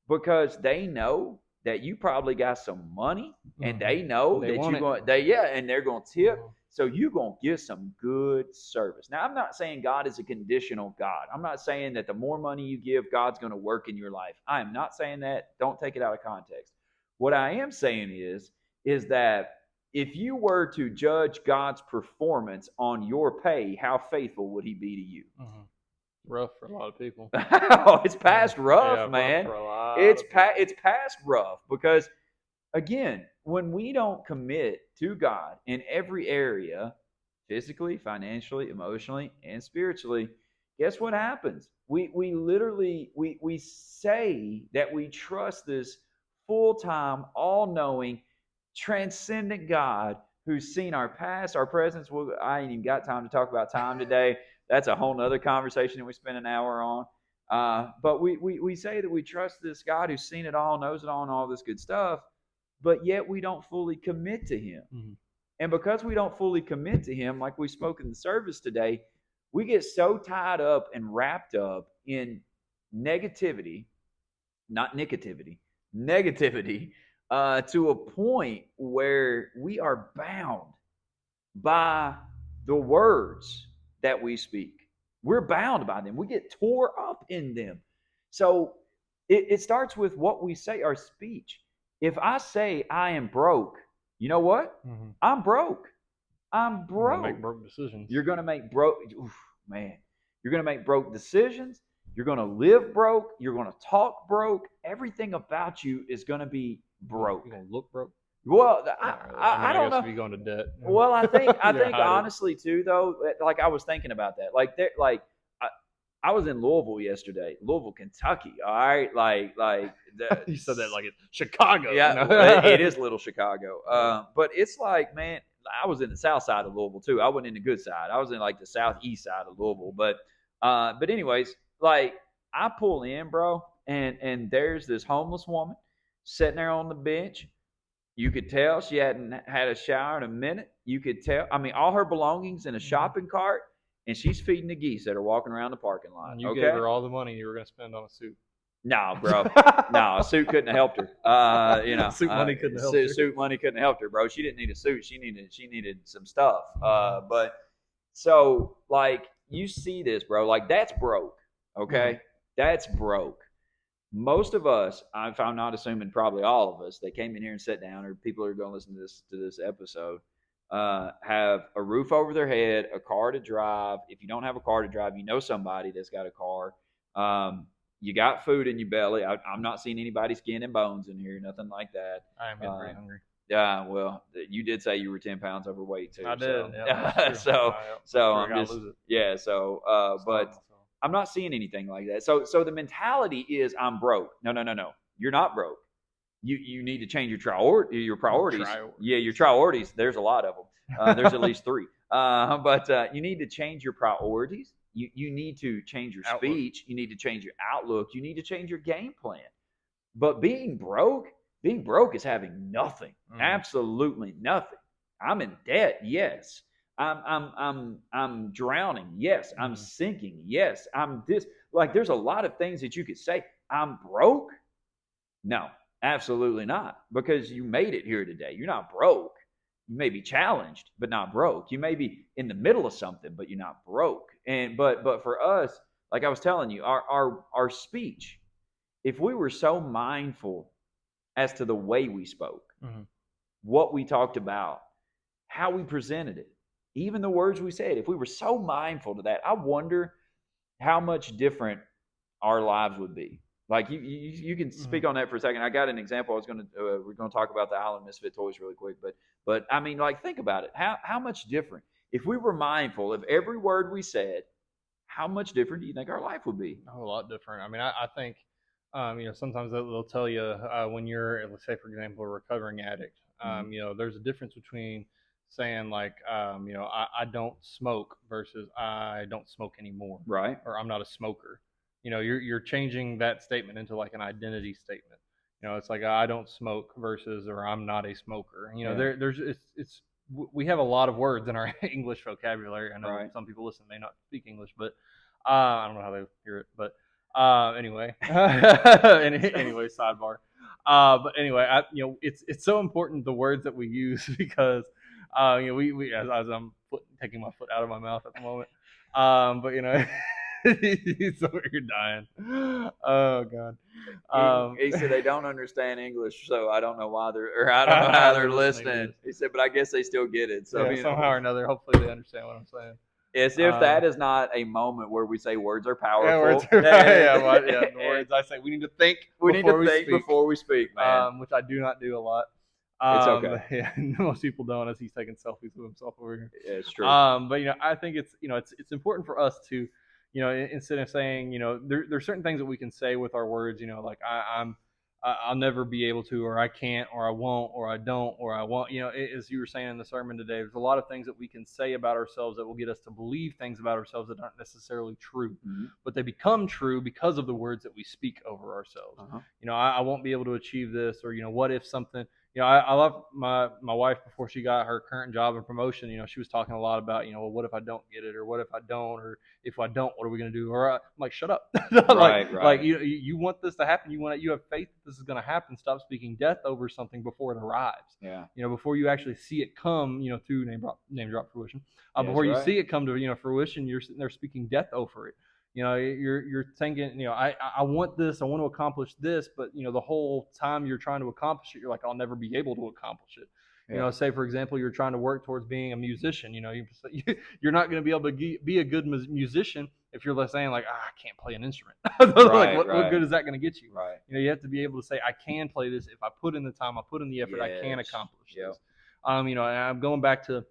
S1: Because they know that you probably got some money, and they know
S2: They
S1: that
S2: want
S1: you're going. And they're going to tip. So you're going to get some good service. Now, I'm not saying God is a conditional God. I'm not saying that the more money you give, God's going to work in your life. I am not saying that. Don't take it out of context. What I am saying is that if you were to judge God's performance on your pay, how faithful would he be to you?
S2: Rough for a lot of people.
S1: Oh, it's past rough,
S2: Yeah,
S1: man.
S2: rough for a lot
S1: It's past rough because again, when we don't commit to God in every area, physically, financially, emotionally, and spiritually, guess what happens? We literally we say that we trust this full-time, all-knowing, transcendent God who's seen our past, our presence. Well, I ain't even got time to talk about time today. That's a whole nother conversation that we spend an hour on. But we say that we trust this God who's seen it all, knows it all, and all this good stuff, but yet we don't fully commit to him. And because we don't fully commit to him, like we spoke in the service today, we get so tied up and wrapped up in negativity, not negativity, negativity, to a point where we are bound by the words that we speak. We're bound by them. We get tore up in them. So it starts with what we say, our speech. If I say I am broke, you know what? I'm broke. I'm broke.
S2: Make broke decisions.
S1: You're going to make broke, man. You're going to make broke decisions. You're going to live broke. You're going to talk broke. Everything about you is going to be broke.
S2: You're going to look broke.
S1: Well, I don't know.
S2: If you're going to debt.
S1: Well, I think honestly too, though. Like I was thinking about that. I was in Louisville yesterday, Louisville, Kentucky. All right,
S2: you said that like it's Chicago.
S1: Yeah, it is little Chicago. But it's like, man, I was in the south side of Louisville too. I wasn't in the good side. I was in like the southeast side of Louisville. But anyways, like I pull in, bro, and there's this homeless woman sitting there on the bench. You could tell she hadn't had a shower in a minute. You could tell. I mean, all her belongings in a shopping cart, and she's feeding the geese that are walking around the parking lot.
S2: And you gave her all the money you were going to spend on a suit.
S1: No, bro. No, a suit couldn't have helped her.
S2: Suit money couldn't help her.
S1: Suit money couldn't help her, bro. She didn't need a suit. She needed some stuff. But so like you see this, bro. Like that's broke. Okay, that's broke. Most of us, if I'm not assuming probably all of us, that came in here and sat down, or people are going to listen to this episode, have a roof over their head, a car to drive. If you don't have a car to drive, you know somebody that's got a car. You got food in your belly. I'm not seeing anybody skin and bones in here, nothing like that.
S2: I am getting pretty hungry.
S1: Yeah, well, you did say you were 10 pounds overweight too.
S2: I did.
S1: So,
S2: so
S1: I'm just but I'm not seeing anything like that. So the mentality is I'm broke. No. You're not broke. You need to change your priorities. Yeah, your priorities. There's a lot of them. There's at least 3. But you need to change your priorities. You need to change your speech. You need to change your outlook. You need to change your game plan. But being broke is having nothing. Absolutely nothing. I'm in debt. Yes. I'm drowning. Yes. I'm sinking. Yes. I'm this. Like, there's a lot of things that you could say. I'm broke. No, absolutely not. Because you made it here today. You're not broke. You may be challenged, but not broke. You may be in the middle of something, but you're not broke. But for us, like I was telling you, our speech, if we were so mindful as to the way we spoke, what we talked about, how we presented it, even the words we said. If we were so mindful to that, I wonder how much different our lives would be. Like you can speak on that for a second. I got an example. We're gonna talk about the Island Misfit toys really quick, but I mean, like, think about it. How much different if we were mindful of every word we said? How much different do you think our life would be?
S2: A whole lot different. I mean, I think, sometimes they'll tell you when you're, let's say, for example, a recovering addict, there's a difference between saying like, I don't smoke versus I don't smoke anymore,
S1: Right.
S2: or I'm not a smoker. You're changing that statement into like an identity statement. It's like I don't smoke versus or I'm not a smoker. There's it's we have a lot of words in our English vocabulary. I know some people listen may not speak English, but I don't know how they hear it. But anyway, anyway, sidebar. But anyway, it's so important the words that we use because we as I'm taking my foot out of my mouth at the moment. But he's over here dying. Oh God.
S1: He said they don't understand English, so I don't know why I don't know how they're listening. He said, but I guess they still get it. So
S2: somehow or another, hopefully they understand what I'm saying.
S1: As if that is not a moment where we say words are powerful.
S2: Yeah, words are the words I say. We need to think.
S1: Before we speak, man.
S2: Which I do not do a lot.
S1: It's okay.
S2: Yeah, most people don't, as he's taking selfies of himself over here.
S1: Yeah, it's true.
S2: But I think it's important for us to, instead of saying, there's certain things that we can say with our words, like I'll never be able to, or I can't, or I won't, or I don't, or I won't. As you were saying in the sermon today, there's a lot of things that we can say about ourselves that will get us to believe things about ourselves that aren't necessarily true, but they become true because of the words that we speak over ourselves. I won't be able to achieve this, or what if something. I love my wife before she got her current job and promotion. She was talking a lot about, well, what if I don't get it, or what if I don't, or if I don't, what are we going to do? Or I'm like, shut up. Like you want this to happen. You have faith that this is going to happen. Stop speaking death over something before it arrives.
S1: Yeah.
S2: Before you actually see it come, through name drop fruition. Before you see it come to, fruition, you're sitting there speaking death over it. You're thinking, I want this, I want to accomplish this, but the whole time you're trying to accomplish it, you're like, I'll never be able to accomplish it.
S1: Yeah.
S2: Say for example, you're trying to work towards being a musician. You're not going to be able to be a good musician if you're saying like, I can't play an instrument. What good is that going to get you?
S1: Right.
S2: You have to be able to say, I can play this if I put in the time, I put in the effort, I can accomplish this. And I'm going back to,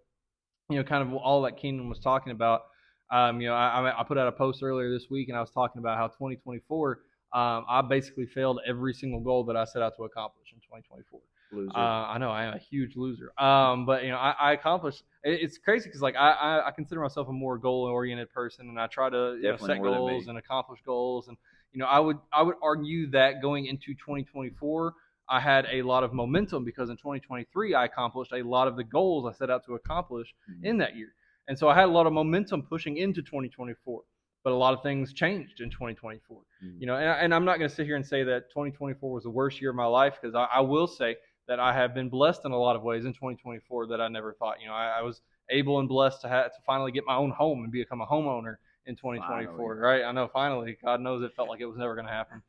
S2: kind of all that Keenan was talking about. I put out a post earlier this week, and I was talking about how 2024, I basically failed every single goal that I set out to accomplish in 2024.
S1: Loser.
S2: I know I am a huge loser. But I accomplished. It's crazy because like I consider myself a more goal-oriented person, and I try to set goals and accomplish goals. And I would argue that going into 2024, I had a lot of momentum because in 2023 I accomplished a lot of the goals I set out to accomplish in that year. And so I had a lot of momentum pushing into 2024, but a lot of things changed in 2024. And I'm not going to sit here and say that 2024 was the worst year of my life, because I will say that I have been blessed in a lot of ways in 2024 that I never thought. I was able and blessed to finally get my own home and become a homeowner in 2024. Finally. Right? I know, finally. God knows it felt like it was never going to happen.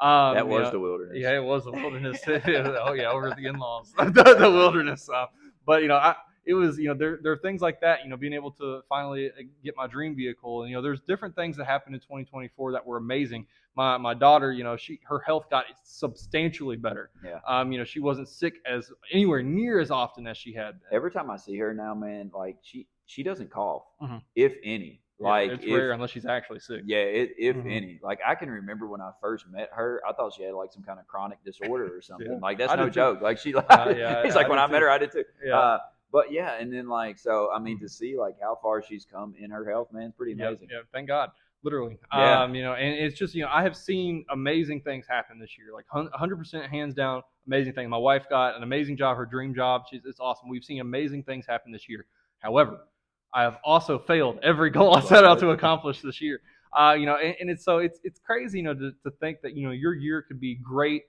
S1: That was the wilderness.
S2: Yeah, it was the wilderness. Oh yeah, over the in-laws, the wilderness. But it was, there are things like that, being able to finally get my dream vehicle. And, there's different things that happened in 2024 that were amazing. My daughter, her health got substantially better.
S1: Yeah.
S2: She wasn't sick anywhere near as often as she had been.
S1: Every time I see her now, man, like she doesn't cough, if any. Like
S2: it's rare unless she's actually sick.
S1: Yeah, if any. Like I can remember when I first met her, I thought she had like some kind of chronic disorder or something. Like that's no joke. Like she, he's like when I met her, I did too.
S2: Yeah.
S1: But yeah, and then to see like how far she's come in her health, man, it's pretty amazing.
S2: Yeah, thank God, literally.
S1: Yeah.
S2: And it's just I have seen amazing things happen this year, like 100% hands down, amazing things. My wife got an amazing job, her dream job. It's awesome. We've seen amazing things happen this year. However, I have also failed every goal I set out to accomplish this year. And it's crazy, to think that your year could be great,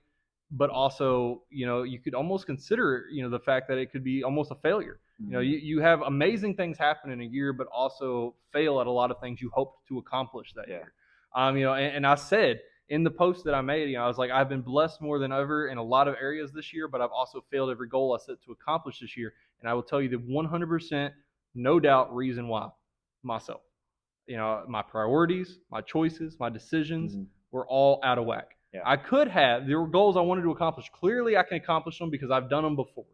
S2: but also, you could almost consider, the fact that it could be almost a failure. You have amazing things happen in a year, but also fail at a lot of things you hoped to accomplish that year. And I said in the post that I made, I was like, I've been blessed more than ever in a lot of areas this year, but I've also failed every goal I set to accomplish this year. And I will tell you the 100%, no doubt reason why: myself. My priorities, my choices, my decisions were all out of whack.
S1: Yeah.
S2: There were goals I wanted to accomplish. Clearly, I can accomplish them because I've done them before.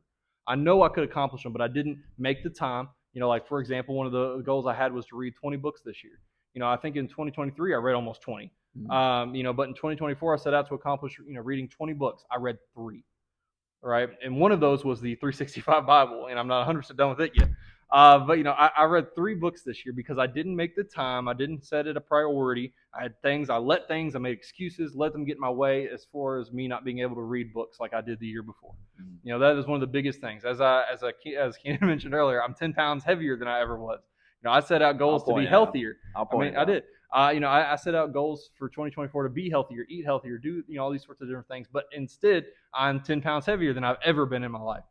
S2: I know I could accomplish them, but I didn't make the time. Like, for example, one of the goals I had was to read 20 books this year. I think in 2023, I read almost 20. But in 2024, I set out to accomplish, reading 20 books. I read 3, right? And one of those was the 365 Bible, and I'm not 100% done with it yet. But I read 3 books this year because I didn't make the time. I didn't set it a priority. I made excuses, let them get in my way as far as me not being able to read books like I did the year before. That is one of the biggest things. As Kenan mentioned earlier, I'm 10 pounds heavier than I ever was. I set out goals to be healthier. I did. I set out goals for 2024 to be healthier, eat healthier, do all these sorts of different things. But instead, I'm 10 pounds heavier than I've ever been in my life.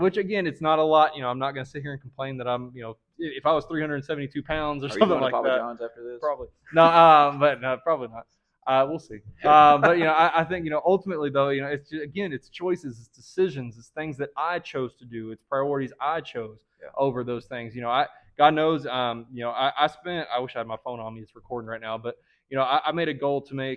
S2: Which again, it's not a lot. I'm not going to sit here and complain that I'm, if I was 372 pounds or something like
S1: Papa
S2: that.
S1: John's after this?
S2: Probably. No, but no, probably not. We'll see. But I think ultimately though, it's choices, it's decisions, it's things that I chose to do, it's priorities I chose over those things. God knows, I wish I had my phone on me, it's recording right now, but I made a goal to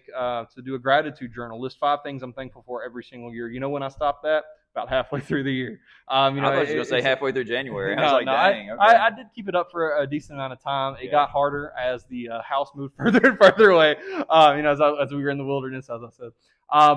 S2: do a gratitude journal, list 5 things I'm thankful for every single year. When I stopped that? About halfway through the year.
S1: I thought you were going to say halfway through January. I was like, dang. Okay.
S2: I did keep it up for a decent amount of time. It got harder as the house moved further and further away. As we were in the wilderness, as I said.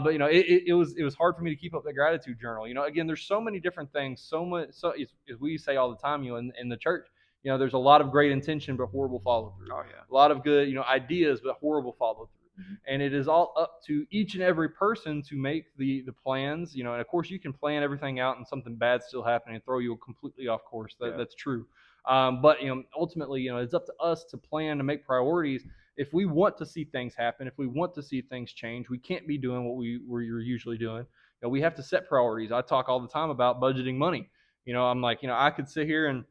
S2: But it was hard for me to keep up the gratitude journal. Again, there's so many different things. So as we say all the time, in the church, there's a lot of great intention but horrible follow through.
S1: Oh yeah.
S2: A lot of good, ideas but horrible follow through. And it is all up to each and every person to make the plans, and of course you can plan everything out and something bad still happen and throw you completely off course. That's true. But ultimately, it's up to us to plan, to make priorities. If we want to see things happen, if we want to see things change, we can't be doing what we're usually doing. We have to set priorities. I talk all the time about budgeting money. I'm like, I could sit here and,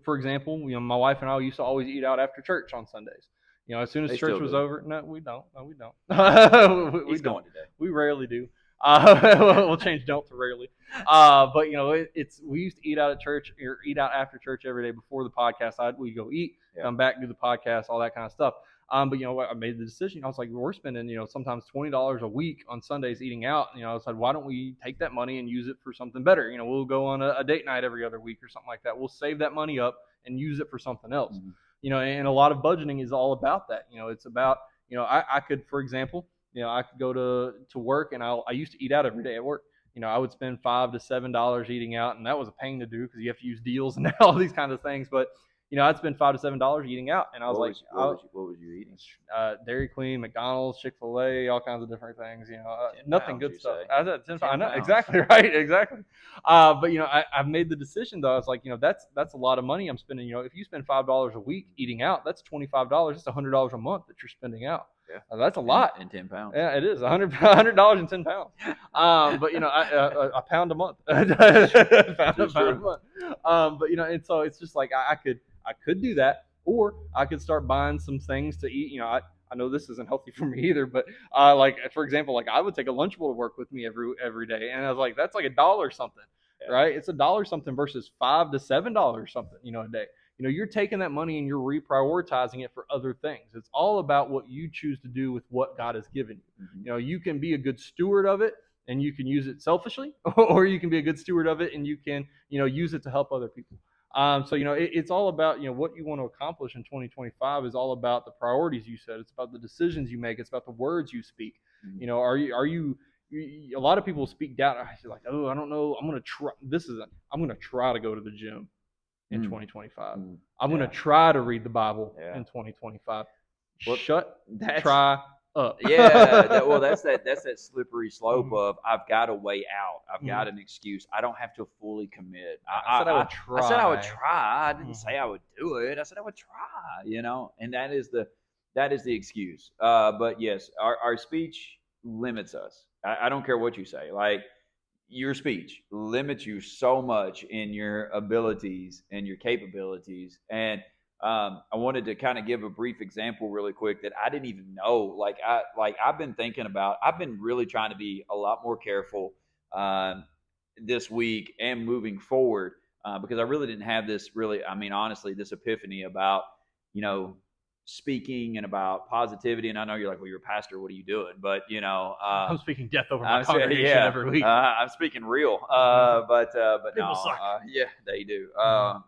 S2: for example, my wife and I used to always eat out after church on Sundays. As soon as church was over, no, we don't.
S1: He's going today.
S2: We rarely do. We'll change don't to rarely. But we used to eat out at church or eat out after church every day before the podcast. We go eat, come back, do the podcast, all that kind of stuff. But I made the decision. I was like, we're spending sometimes $20 a week on Sundays eating out. I said, why don't we take that money and use it for something better? We'll go on a date night every other week or something like that. We'll save that money up and use it for something else. Mm-hmm. And a lot of budgeting is all about that. It's about, I could, for example, I could go to work and I used to eat out every day at work. I would spend $5 to $7 eating out, and that was a pain to do because you have to use deals and all these kinds of things. But I'd spend $5 to $7 eating out, and I was
S1: what was you eating?
S2: Dairy Queen, McDonald's, Chick-fil-A, all kinds of different things. Nothing good stuff. I said 10 pounds. I know, exactly right, exactly. But I made the decision though. I was like, that's a lot of money I'm spending. If you spend $5 a week eating out, that's $25. That's $100 a month that you're spending out. Yeah,
S1: that's
S2: a lot.
S1: In 10 pounds.
S2: Yeah, it is $100 in 10 pounds. But a pound a month. a pound a month. But and so it's just like I could do that, or I could start buying some things to eat. I know this isn't healthy for me either, but like for example, like I would take a Lunchable to work with me every day, and I was like, that's like $1 something, right? It's $1 something versus $5 to $7 something, a day. You're taking that money and you're reprioritizing it for other things. It's all about what you choose to do with what God has given you. Mm-hmm. You can be a good steward of it and you can use it selfishly, or you can be a good steward of it and you can, use it to help other people. So it's all about what you want to accomplish in 2025 is all about the priorities you set. It's about the decisions you make. It's about the words you speak. Mm-hmm. Are you a lot of people speak doubt. Like, oh, I don't know. I'm gonna try to go to the gym in 2025. I'm gonna try to read the Bible in 2025. Try up.
S1: That's that slippery slope of I've got a way out. I've got an excuse. I don't have to fully commit. I said I would try. I didn't say I would do it. I said I would try. And that is the excuse. But yes, our speech limits us. I don't care what you say. Like, your speech limits you so much in your abilities and your capabilities. And I wanted to kind of give a brief example really quick that I didn't even know. I've been thinking about. I've been really trying to be a lot more careful this week and moving forward because I really didn't have this really. I mean, honestly, this epiphany about you know speaking and about positivity. And I know you're like, well, you're a pastor. What are you doing? But
S2: I'm speaking death over my congregation every week.
S1: I'm speaking real. But
S2: People
S1: no,
S2: suck.
S1: yeah, they do.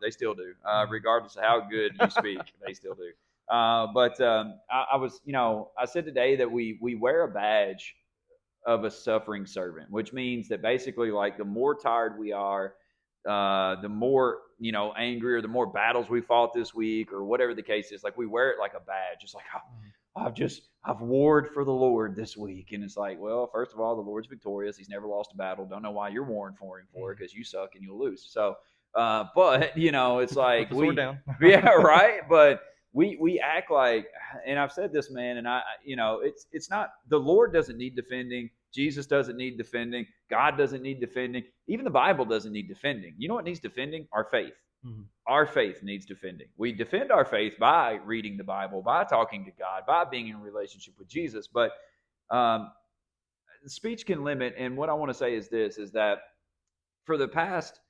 S1: They still do. Regardless of how good you speak, they still do. I was, I said today that we wear a badge of a suffering servant, which means that basically, like, the more tired we are, the more angry, or the more battles we fought this week, or whatever the case is. Like, we wear it like a badge. It's like, oh, I've warred for the Lord this week, and it's like, well, first of all, the Lord's victorious. He's never lost a battle. Don't know why you're warring for him for it, because you suck and you'll lose. So, but it's like
S2: Put the sword down.
S1: yeah, right. But we act like, and I've said this, man, and it's not, the Lord doesn't need defending. Jesus doesn't need defending. God doesn't need defending. Even the Bible doesn't need defending. You know what needs defending? Our faith. Mm-hmm. Our faith needs defending. We defend our faith by reading the Bible, by talking to God, by being in a relationship with Jesus. But speech can limit. And what I want to say is this, is that for the past,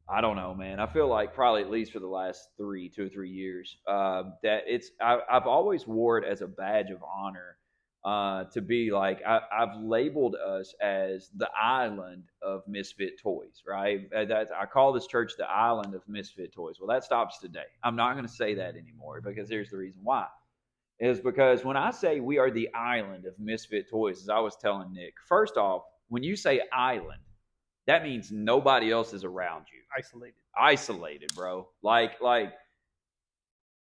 S1: I don't know, man, I feel like probably at least for the last 2 or 3 years, that I've always wore it as a badge of honor. To be like, I've labeled us as the island of misfit toys, right? I call this church the island of misfit toys. Well, that stops today. I'm not going to say that anymore, because here's the reason why. Is because when I say we are the island of misfit toys, as I was telling Nick, first off, when you say island, that means nobody else is around you. Isolated, bro. Like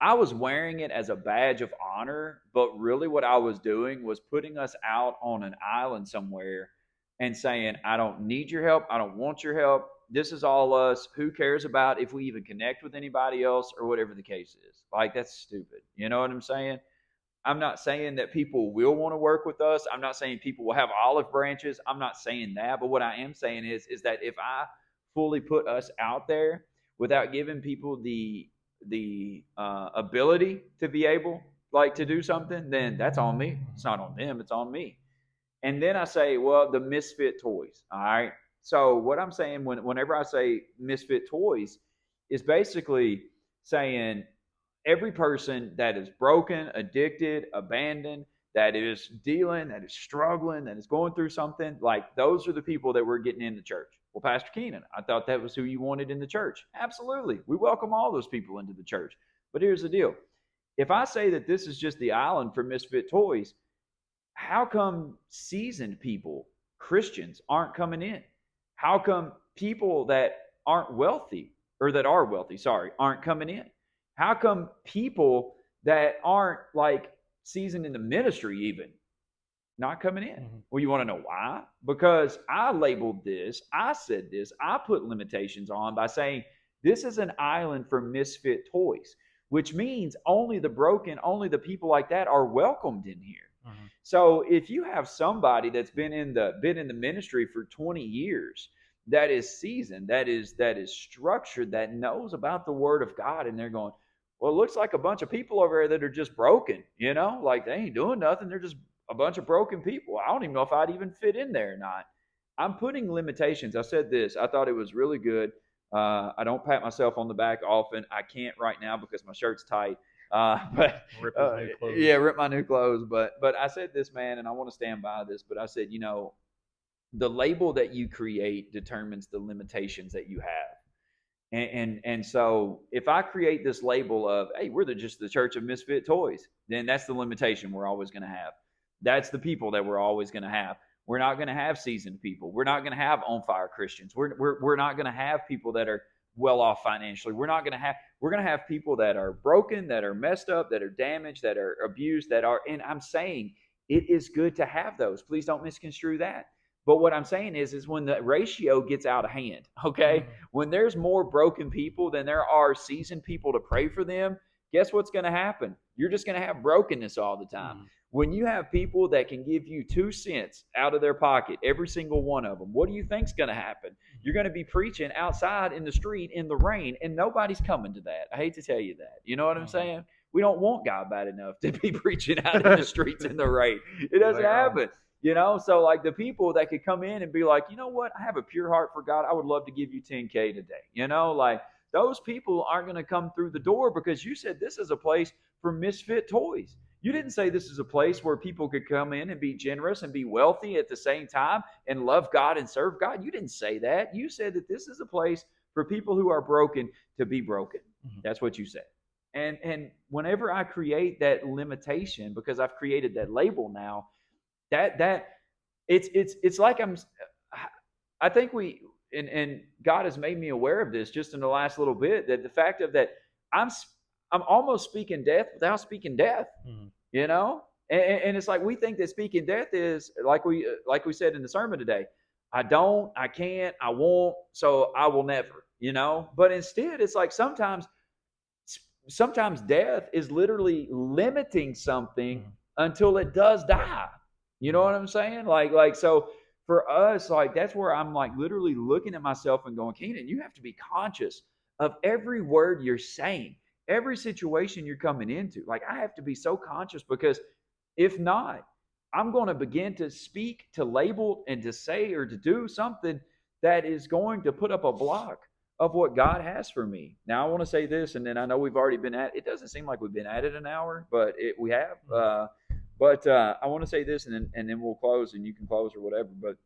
S1: I was wearing it as a badge of honor, but really what I was doing was putting us out on an island somewhere and saying, I don't need your help. I don't want your help. This is all us. Who cares about if we even connect with anybody else, or whatever the case is? Like, that's stupid. You know what I'm saying? I'm not saying that people will want to work with us. I'm not saying people will have olive branches. I'm not saying that. But what I am saying is that if I fully put us out there without giving people the ability to be able, like, to do something, then that's on me. It's not on them, it's on me. And then I say, well, the misfit toys. All right. So what I'm saying whenever I say misfit toys is basically saying every person that is broken, addicted, abandoned, that is dealing, that is struggling, that is going through something, like, those are the people that we're getting in the church. Well, Pastor Keenan, I thought that was who you wanted in the church. Absolutely. We welcome all those people into the church. But here's the deal. If I say that this is just the island for misfit toys, how come seasoned people, Christians, aren't coming in? How come people that aren't wealthy, or that are wealthy, aren't coming in? How come people that aren't, like, seasoned in the ministry even, not coming in? Mm-hmm. Well, you want to know why? Because I labeled this, I said this, I put limitations on by saying this is an island for misfit toys, which means only the broken, only the people like that are welcomed in here. Mm-hmm. So if you have somebody that's been in the ministry for 20 years, that is seasoned, that is structured, that knows about the Word of God, and they're going, well, it looks like a bunch of people over there that are just broken, like they ain't doing nothing. They're just a bunch of broken people. I don't even know if I'd even fit in there or not. I'm putting limitations. I said this. I thought it was really good. I don't pat myself on the back often. I can't right now because my shirt's tight. But
S2: rip his new clothes.
S1: Yeah, rip my new clothes. But I said this, man, and I want to stand by this. But I said, the label that you create determines the limitations that you have. And so if I create this label of, hey, we're just the church of misfit toys, then that's the limitation we're always going to have. That's the people that we're always going to have. We're not going to have seasoned people. We're not going to have on fire Christians. We're not going to have people that are well off financially. We're going to have people that are broken, that are messed up, that are damaged, that are abused, and I'm saying it is good to have those. Please don't misconstrue that. But what I'm saying is when the ratio gets out of hand, okay, mm-hmm. when there's more broken people than there are seasoned people to pray for them, guess what's going to happen? You're just going to have brokenness all the time. Mm-hmm. When you have people that can give you 2 cents out of their pocket, every single one of them, what do you think's going to happen? You're going to be preaching outside in the street in the rain, and nobody's coming to that. I hate to tell you that. You know what I'm saying? We don't want God bad enough to be preaching out in the streets in the rain. It doesn't happen. You know, so like the people that could come in and be like, you know what, I have a pure heart for God. I would love to give you 10K today. You know, like those people aren't going to come through the door because you said this is a place for misfit toys. You didn't say this is a place where people could come in and be generous and be wealthy at the same time and love God and serve God. You didn't say that. You said that this is a place for people who are broken to be broken. That's what you said. And whenever I create that limitation, because I've created that label now, that it's like I think and God has made me aware of this just in the last little bit, that the fact of that I'm almost speaking death without speaking death. You know, and it's like we think that speaking death is like we said in the sermon today. I don't, I can't, I won't, so I will never. You know, but instead it's like sometimes death is literally limiting something until it does die. You know what I'm saying? Like so for us, like that's where I'm like literally looking at myself and going, Keenan, you have to be conscious of every word you're saying, every situation you're coming into. Like I have to be so conscious, because if not, I'm going to begin to speak, to label, and to say or to do something that is going to put up a block of what God has for me. Now I want to say this, and then I know we've already been at it. Doesn't seem like we've been at it an hour, but we have. But I want to say this, and then we'll close, and you can close or whatever. But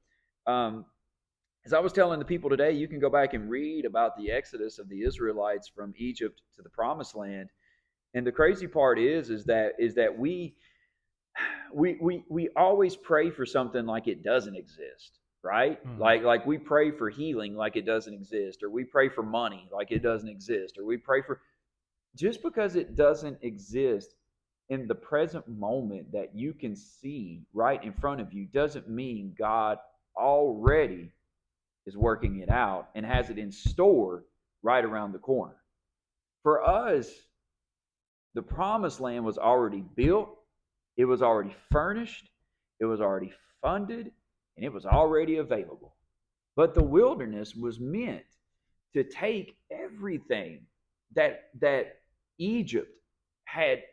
S1: as I was telling the people today, you can go back and read about the exodus of the Israelites from Egypt to the Promised Land. And the crazy part is that we always pray for something like it doesn't exist, right? Like we pray for healing like it doesn't exist, or we pray for money like it doesn't exist, or we pray for, just because it doesn't exist in the present moment that you can see right in front of you doesn't mean God already is working it out and has it in store right around the corner. For us, the Promised Land was already built, it was already furnished, it was already funded, and it was already available. But the wilderness was meant to take everything that Egypt had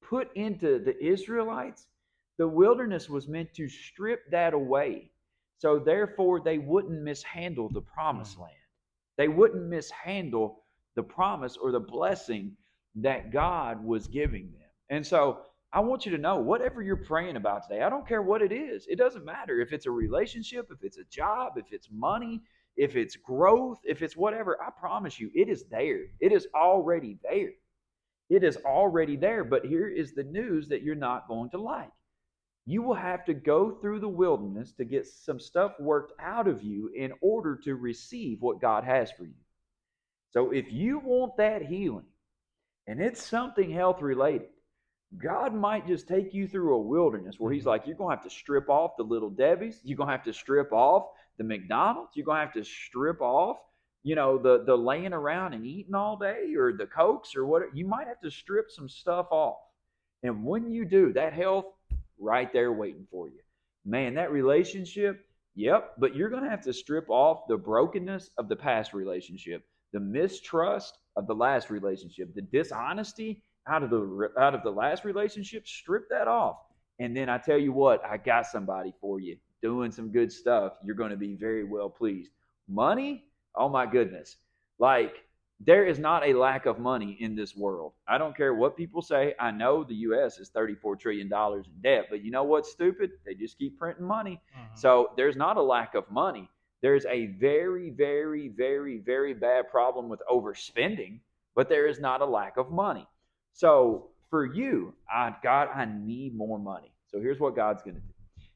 S1: put into the Israelites. The wilderness was meant to strip that away, so therefore they wouldn't mishandle the Promised Land. They wouldn't mishandle the promise or the blessing that God was giving them. And so I want you to know, whatever you're praying about today, I don't care what it is. It doesn't matter if it's a relationship, if it's a job, if it's money, if it's growth, if it's whatever. I promise you, it is there. It is already there. It is already there. But here is the news that you're not going to like. You will have to go through the wilderness to get some stuff worked out of you in order to receive what God has for you. So if you want that healing, and it's something health related, God might just take you through a wilderness where he's like, you're going to have to strip off the Little Debbie's. You're going to have to strip off the McDonald's. You're going to have to strip off, the laying around and eating all day, or the Cokes or whatever. You might have to strip some stuff off. And when you do, that health right there waiting for you. Man, that relationship, yep, but you're going to have to strip off the brokenness of the past relationship, the mistrust of the last relationship, the dishonesty out of the last relationship. Strip that off. And then I tell you what, I got somebody for you doing some good stuff. You're going to be very well pleased. Money, oh my goodness. Like, there is not a lack of money in this world. I don't care what people say. I know the U.S. is $34 trillion in debt, but you know what's stupid? They just keep printing money. So there's not a lack of money. There's a very, very, very, very bad problem with overspending, but there is not a lack of money. So for you, God, I need more money. So here's what God's going to do.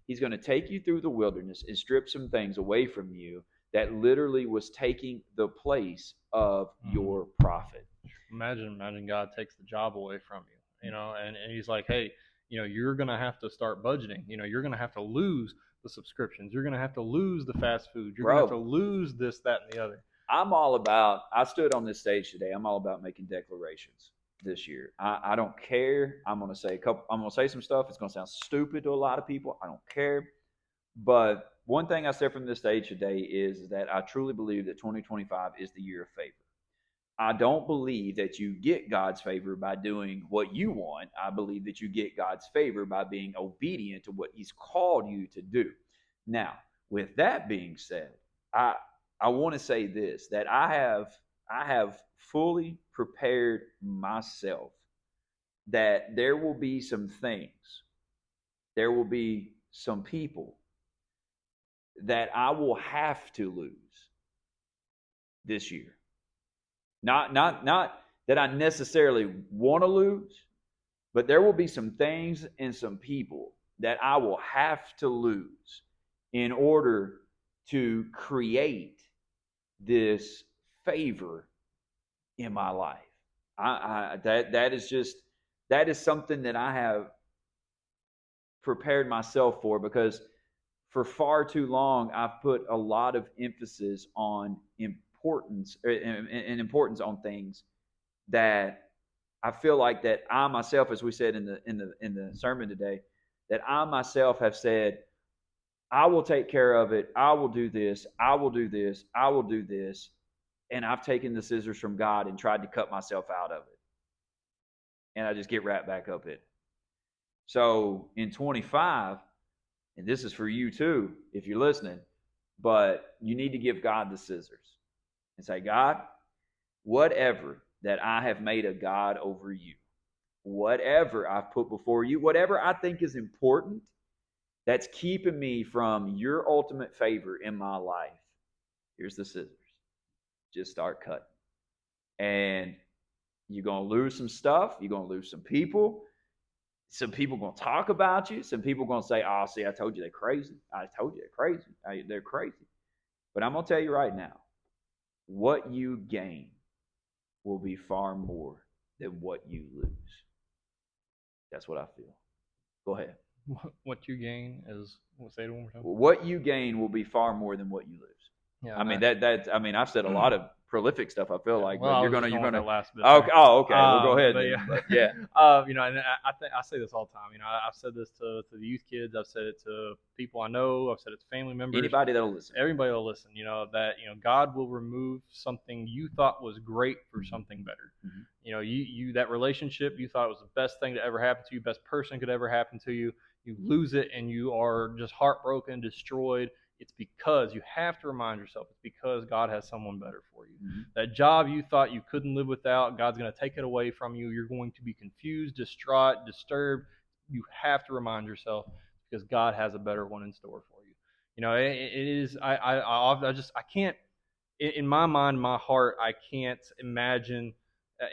S1: He's going to take you through the wilderness and strip some things away from you that literally was taking the place of your profit.
S2: Imagine God takes the job away from you, and he's like, hey, you're going to have to start budgeting. You're going to have to lose the subscriptions. You're going to have to lose the fast food. You're going to have to lose this, that, and the other.
S1: I stood on this stage today. I'm all about making declarations this year. I don't care. I'm going to say some stuff. It's going to sound stupid to a lot of people. I don't care. But one thing I said from this stage today is that I truly believe that 2025 is the year of favor. I don't believe that you get God's favor by doing what you want. I believe that you get God's favor by being obedient to what He's called you to do. Now, with that being said, I I want to say this, that I have fully prepared myself that there will be some things, there will be some people that I will have to lose this year. Not that I necessarily want to lose, but there will be some things and some people that I will have to lose in order to create this favor in my life. That is something that I have prepared myself for, because for far too long I've put a lot of emphasis on importance and importance on things that I feel like that I myself, as we said in the sermon today, that I myself have said, I will take care of it. I will do this. I will do this. I will do this. And I've taken the scissors from God and tried to cut myself out of it. And I just get right back up it. So in 25, and this is for you too, if you're listening, but you need to give God the scissors and say, God, whatever that I have made a God over you, whatever I've put before you, whatever I think is important, that's keeping me from your ultimate favor in my life, here's the scissors. Just start cutting. And you're going to lose some stuff. You're going to lose some people. Some people going to talk about you. Some people going to say, oh, see, I told you they're crazy. I told you they're crazy. They're crazy. But I'm going to tell you right now, what you gain will be far more than what you lose. That's what I feel. Go ahead.
S2: What you gain is, we'll say it one more time.
S1: What you gain will be far more than what you lose.
S2: Yeah,
S1: I mean I've said a lot of prolific stuff, I feel like, but you're gonna
S2: that last bit.
S1: okay. Well, go ahead.
S2: But
S1: yeah.
S2: And I say this all the time. I've said this to the youth kids. I've said it to people I know. I've said it to family members.
S1: Anybody that'll listen.
S2: Everybody will listen. That God will remove something you thought was great for something better.
S1: Mm-hmm.
S2: You that relationship you thought was the best thing to ever happen to you, best person could ever happen to you. You lose it and you are just heartbroken, destroyed. It's because you have to remind yourself, it's because God has someone better for you.
S1: Mm-hmm.
S2: That job you thought you couldn't live without, God's going to take it away from you. You're going to be confused, distraught, disturbed. You have to remind yourself, because God has a better one in store for you. It is, I can't, in my mind, my heart, I can't imagine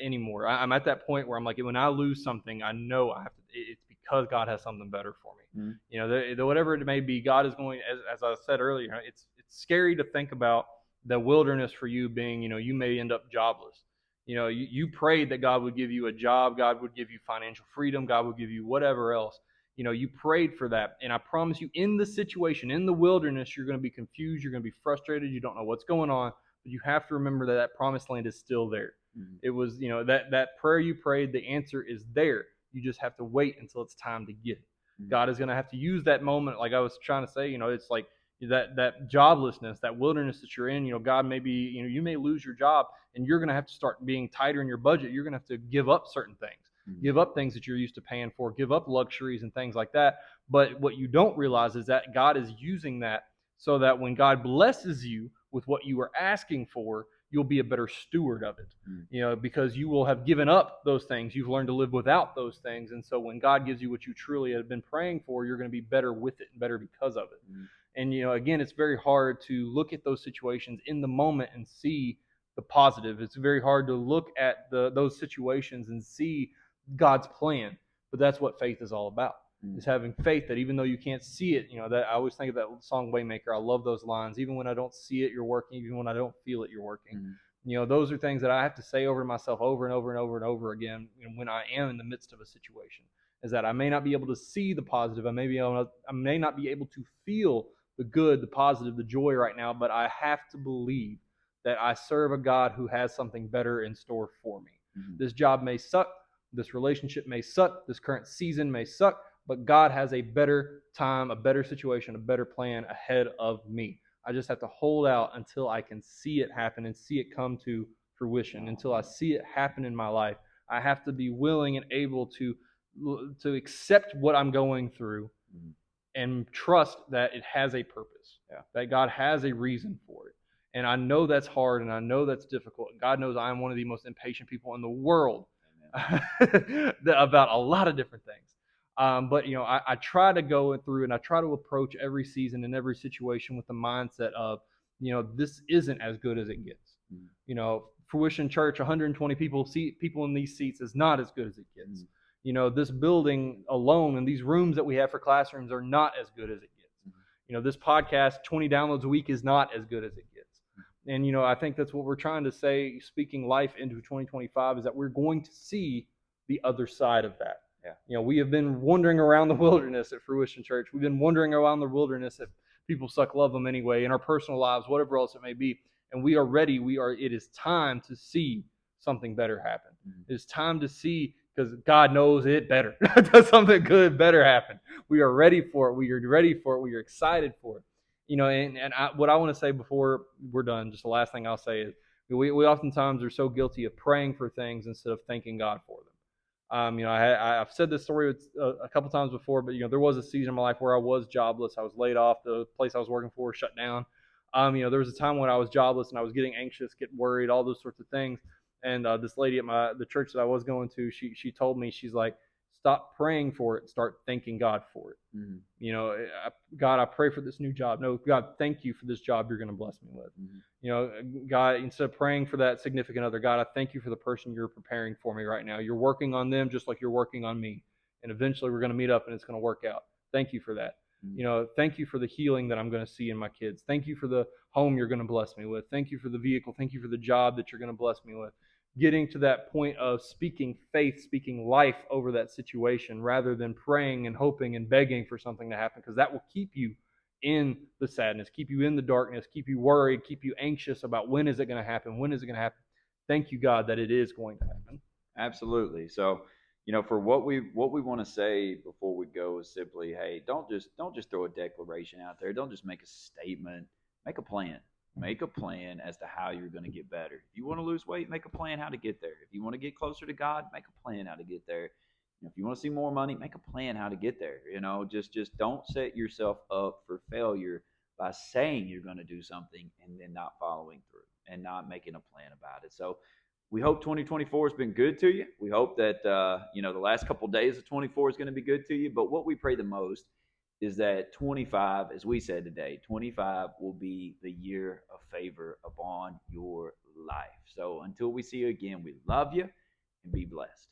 S2: anymore. I'm at that point where I'm like, when I lose something, I know I have to, it's because God has something better for me. Mm-hmm. Whatever it may be, God is going, as I said earlier, it's scary to think about the wilderness for you being, you may end up jobless. You prayed that God would give you a job, God would give you financial freedom, God would give you whatever else. You prayed for that. And I promise you, in the situation, in the wilderness, you're going to be confused, you're going to be frustrated, you don't know what's going on, but you have to remember that promised land is still there. Mm-hmm. It was, that prayer you prayed, the answer is there. You just have to wait until it's time to get it. Mm-hmm. God is going to have to use that moment, like I was trying to say, it's like that joblessness, that wilderness that you're in, God may be, you may lose your job and you're going to have to start being tighter in your budget. You're going to have to give up certain things, mm-hmm. give up things that you're used to paying for, give up luxuries and things like that. But what you don't realize is that God is using that so that when God blesses you with what you were asking for, you'll be a better steward of it, because you will have given up those things. You've learned to live without those things. And so when God gives you what you truly have been praying for, you're going to be better with it and better because of it. Mm-hmm. And, again, it's very hard to look at those situations in the moment and see the positive. It's very hard to look at those situations and see God's plan. But that's what faith is all about. Is having faith that even though you can't see it, that I always think of that song Waymaker. I love those lines. Even when I don't see it, you're working. Even when I don't feel it, you're working. Mm-hmm. Those are things that I have to say over to myself over and over and over and over again when I am in the midst of a situation. Is that I may not be able to see the positive. I may not be able to feel the good, the positive, the joy right now, but I have to believe that I serve a God who has something better in store for me. Mm-hmm. This job may suck. This relationship may suck. This current season may suck. but God has a better time, a better situation, a better plan ahead of me. I just have to hold out until I can see it happen and see it come to fruition, until I see it happen in my life. I have to be willing and able to accept what I'm going through and trust that it has a purpose, that God has a reason for it. And I know that's hard and I know that's difficult. God knows I'm one of the most impatient people in the world about a lot of different things. But I try to go through and I try to approach every season and every situation with the mindset of, this isn't as good as it gets. Fruition Church, 120 people in these seats is not as good as it gets. This building alone and these rooms that we have for classrooms are not as good as it gets. This podcast, 20 downloads a week, is not as good as it gets. And, I think that's what we're trying to say, speaking life into 2025, is that we're going to see the other side of that. We have been wandering around the wilderness at Fruition Church. We've been wandering around the wilderness at People Suck Love Them Anyway, in our personal lives, whatever else it may be. And we are ready. It is time to see something better happen. It is time to see, because God knows it better. Does something good better happen. We are ready for it. We are ready for it. We are excited for it. What I want to say before we're done, just the last thing I'll say is, we oftentimes are so guilty of praying for things instead of thanking God for them. I've said this story a couple times before, but there was a season in my life where I was jobless. I was laid off. The place I was working for shut down. There was a time when I was jobless and I was getting anxious, getting worried, all those sorts of things. And this lady at the church that I was going to, she told me, she's like, stop praying for it, start thanking God for it. God, I pray for this new job. No, God, thank you for this job you're going to bless me with. God, instead of praying for that significant other, God, I thank you for the person you're preparing for me right now. You're working on them just like you're working on me. And eventually we're going to meet up and it's going to work out. Thank you for that. Thank you for the healing that I'm going to see in my kids. Thank you for the home you're going to bless me with. Thank you for the vehicle. Thank you for the job that you're going to bless me with. Getting to that point of speaking faith, speaking life over that situation, rather than praying and hoping and begging for something to happen, because that will keep you in the sadness, keep you in the darkness, keep you worried, keep you anxious about when is it going to happen, when is it going to happen. Thank you, God, that it is going to happen.
S1: Absolutely. So, for what we want to say before we go is simply, hey, don't just throw a declaration out there. Don't just make a statement. Make a plan. Make a plan as to how you're going to get better. If you want to lose weight, make a plan how to get there. If you want to get closer to God, make a plan how to get there. If you want to see more money, make a plan how to get there. Just don't set yourself up for failure by saying you're going to do something and then not following through and not making a plan about it. So we hope 2024 has been good to you. We hope that the last couple of days of 24 is going to be good to you. But what we pray the most is that 25, as we said today, 25 will be the year of favor upon your life. So until we see you again, we love you and be blessed.